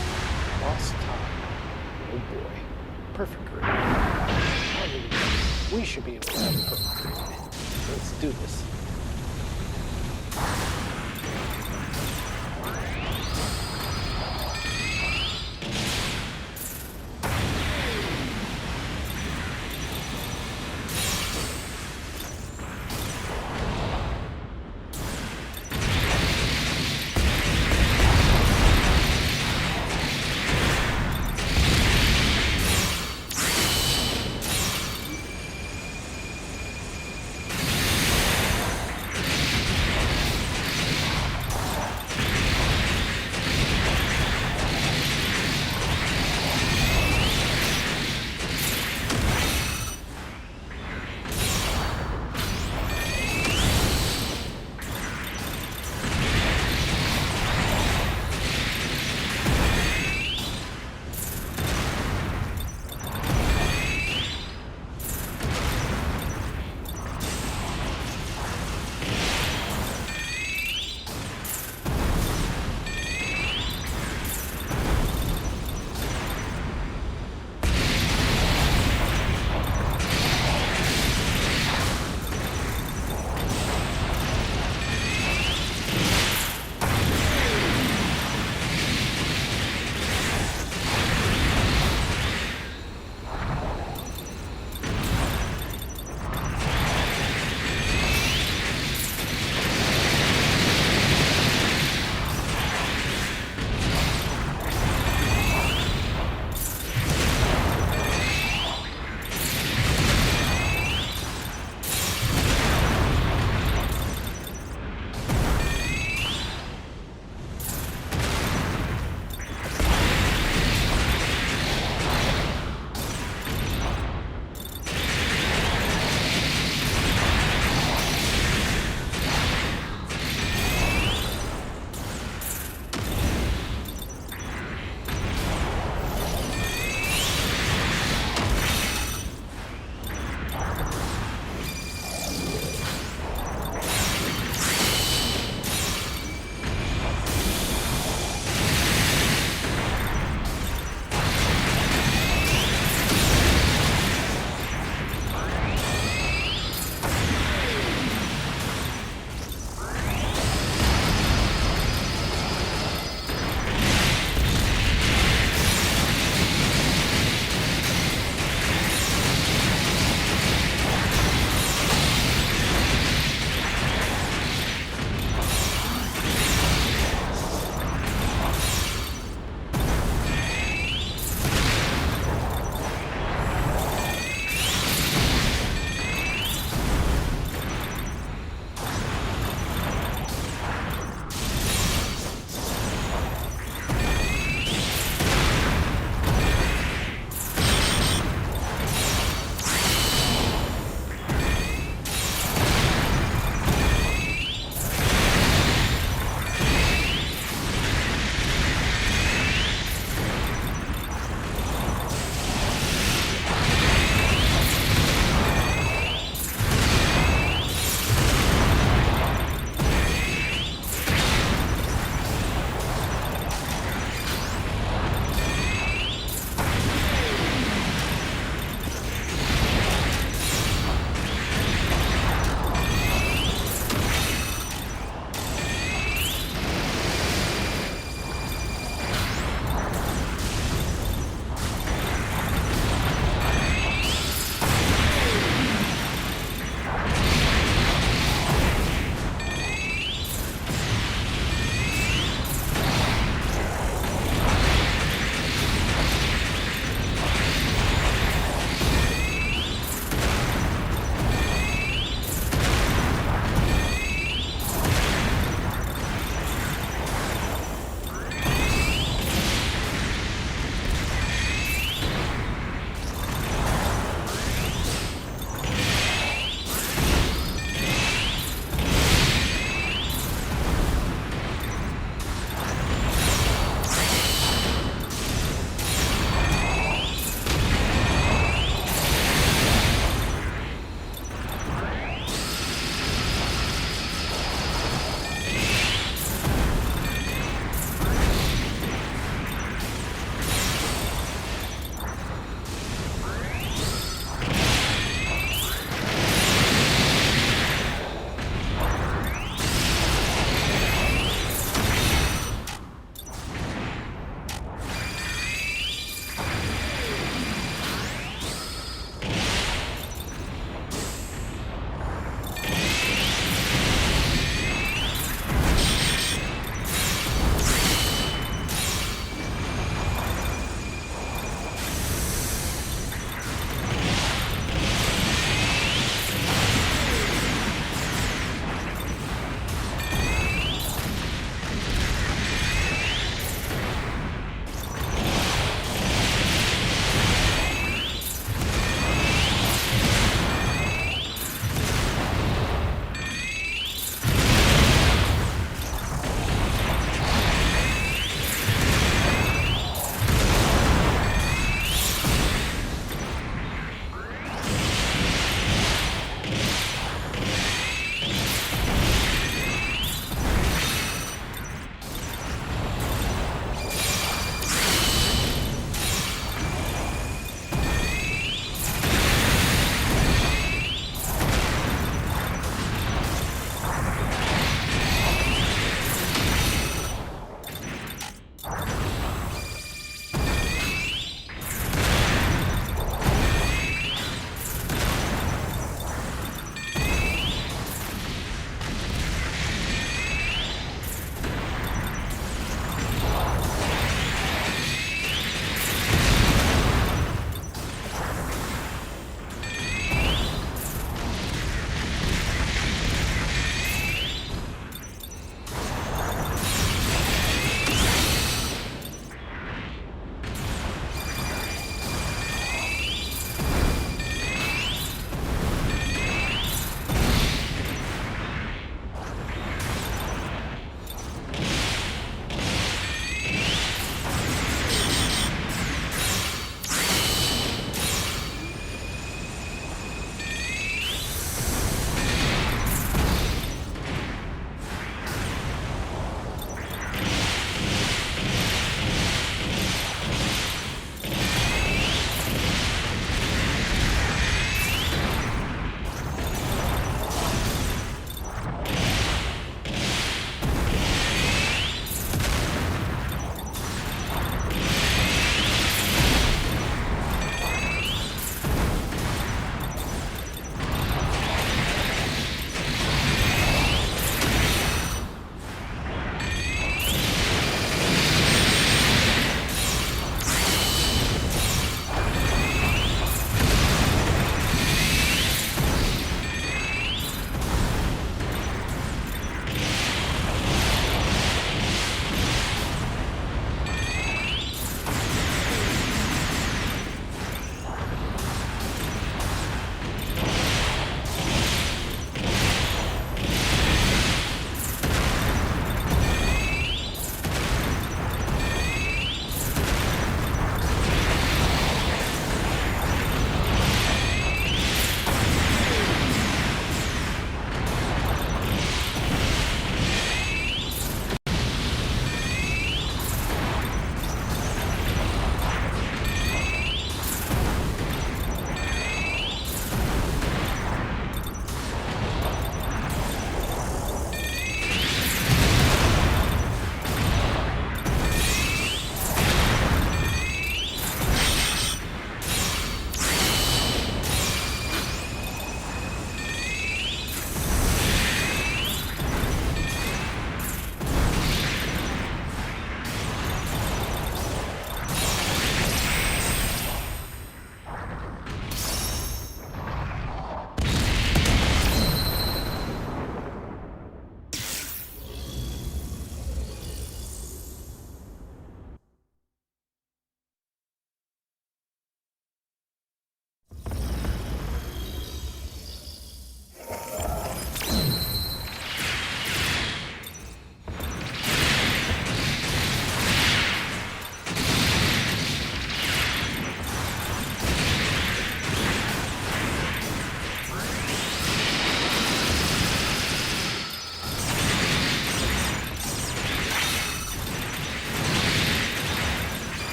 lost time. Oh boy. Perfect grade. We should be able to have a perfect grade. Let's do this.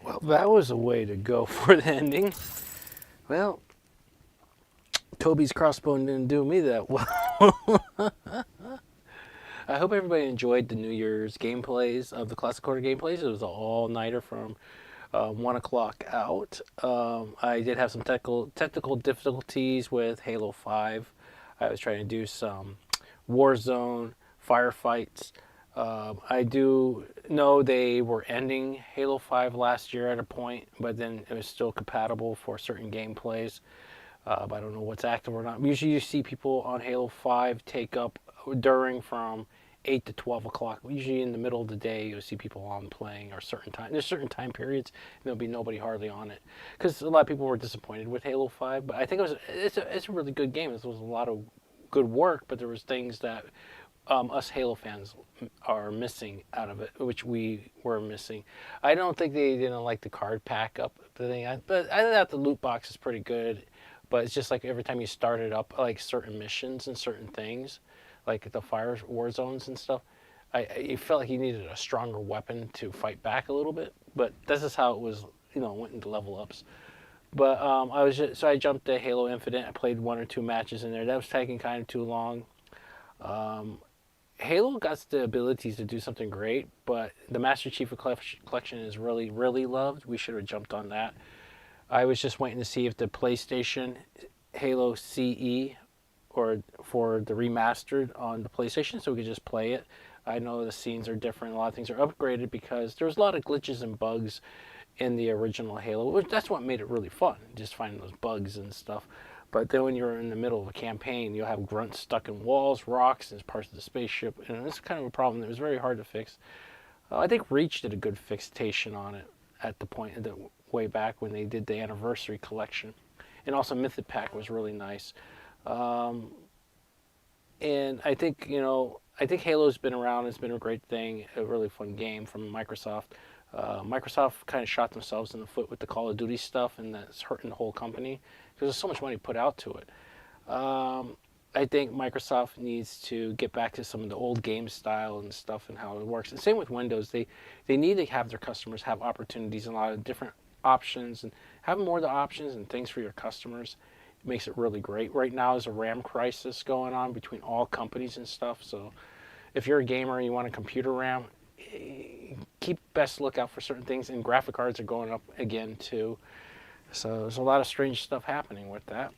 Well, that was a way to go for the ending. Well, Toby's crossbone didn't do me that well. I hope everybody enjoyed the New Year's gameplays of the Classic Quarter gameplays. It was an all-nighter from 1 o'clock out. I did have some technical difficulties with Halo 5. I was trying to do some Warzone firefights. I do know they were ending Halo 5 last year at a point, but then it was still compatible for certain gameplays. I don't know what's active or not. Usually you see people on Halo 5 take up during from 8 to 12 o'clock. Usually in the middle of the day you'll see people on playing, or certain time. There's certain time periods and there'll be nobody hardly on it. Because a lot of people were disappointed with Halo 5, but I think it's a really good game. It was a lot of good work, but there was things that us Halo fans are missing out of it, which we were missing. I don't think they didn't like the card pack up thing, but I thought the loot box is pretty good. But it's just like every time you start it up, like certain missions and certain things, like the fire war zones and stuff, I felt like you needed a stronger weapon to fight back a little bit. But this is how it was, went into level ups. But I jumped to Halo Infinite. I played 1 or 2 matches in there. That was taking kind of too long. Halo got the abilities to do something great, but the Master Chief Collection is really, really loved. We should have jumped on that. I was just waiting to see if the PlayStation Halo CE or for the remastered on the PlayStation, so we could just play it. I know the scenes are different. A lot of things are upgraded because there was a lot of glitches and bugs in the original Halo, which that's what made it really fun, just finding those bugs and stuff. But then when you're in the middle of a campaign, you'll have grunts stuck in walls, rocks, and parts of the spaceship, and it's kind of a problem that was very hard to fix. I think Reach did a good fixation on it at the point that way back when they did the anniversary collection, and also Mythic Pack was really nice. And I think Halo's been around. It's been a great thing, a really fun game from Microsoft. Microsoft kind of shot themselves in the foot with the Call of Duty stuff, and that's hurting the whole company because there's so much money put out to it. I think Microsoft needs to get back to some of the old game style and stuff and how it works. And same with Windows. They need to have their customers have opportunities and a lot of different options, and having more of the options and things for your customers makes it really great. Right now there's a RAM crisis going on between all companies and stuff. So if you're a gamer and you want a computer RAM, keep best lookout for certain things, and graphic cards are going up again too. So there's a lot of strange stuff happening with that.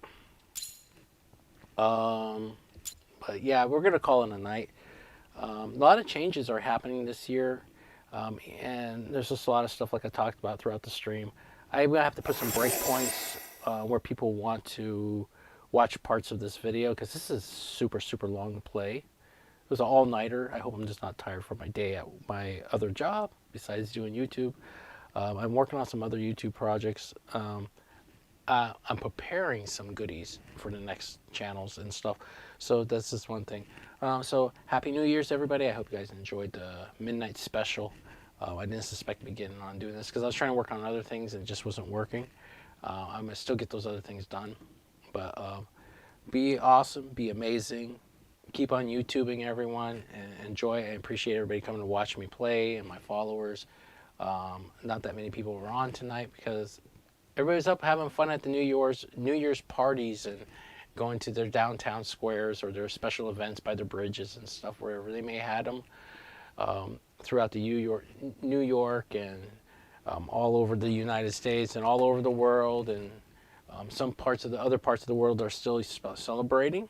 But yeah, we're gonna call it a night. A lot of changes are happening this year, and there's just a lot of stuff like I talked about throughout the stream. I'm gonna have to put some breakpoints where people want to watch parts of this video, because this is super, super long to play. It was an all-nighter. I hope I'm just not tired from my day at my other job besides doing YouTube. I'm working on some other YouTube projects. I'm preparing some goodies for the next channels and stuff. So that's just one thing. So Happy New Year's, everybody. I hope you guys enjoyed the midnight special. I didn't suspect beginning on doing this because I was trying to work on other things and it just wasn't working. I'm going to still get those other things done. But be awesome, be amazing. Keep on YouTubing, everyone, and enjoy. I appreciate everybody coming to watch me play and my followers. Not that many people were on tonight because everybody's up having fun at the New Year's parties and going to their downtown squares or their special events by their bridges and stuff, wherever they may have them, throughout the New York and all over the United States and all over the world, and some parts of the other parts of the world are still celebrating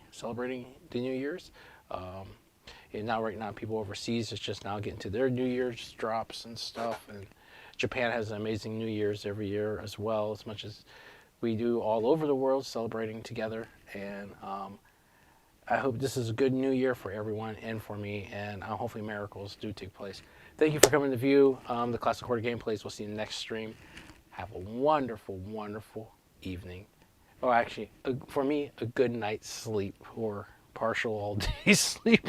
the New Year's. And now right now people overseas is just now getting to their New Year's drops and stuff, and Japan has an amazing New Year's every year as well, as much as we do all over the world celebrating together. And I hope this is a good New Year for everyone and for me, and hopefully miracles do take place. Thank you for coming to view the Classic Quarter gameplays. We'll see you next stream. Have a wonderful, wonderful evening. Oh, actually, for me, a good night's sleep, or partial all day sleep.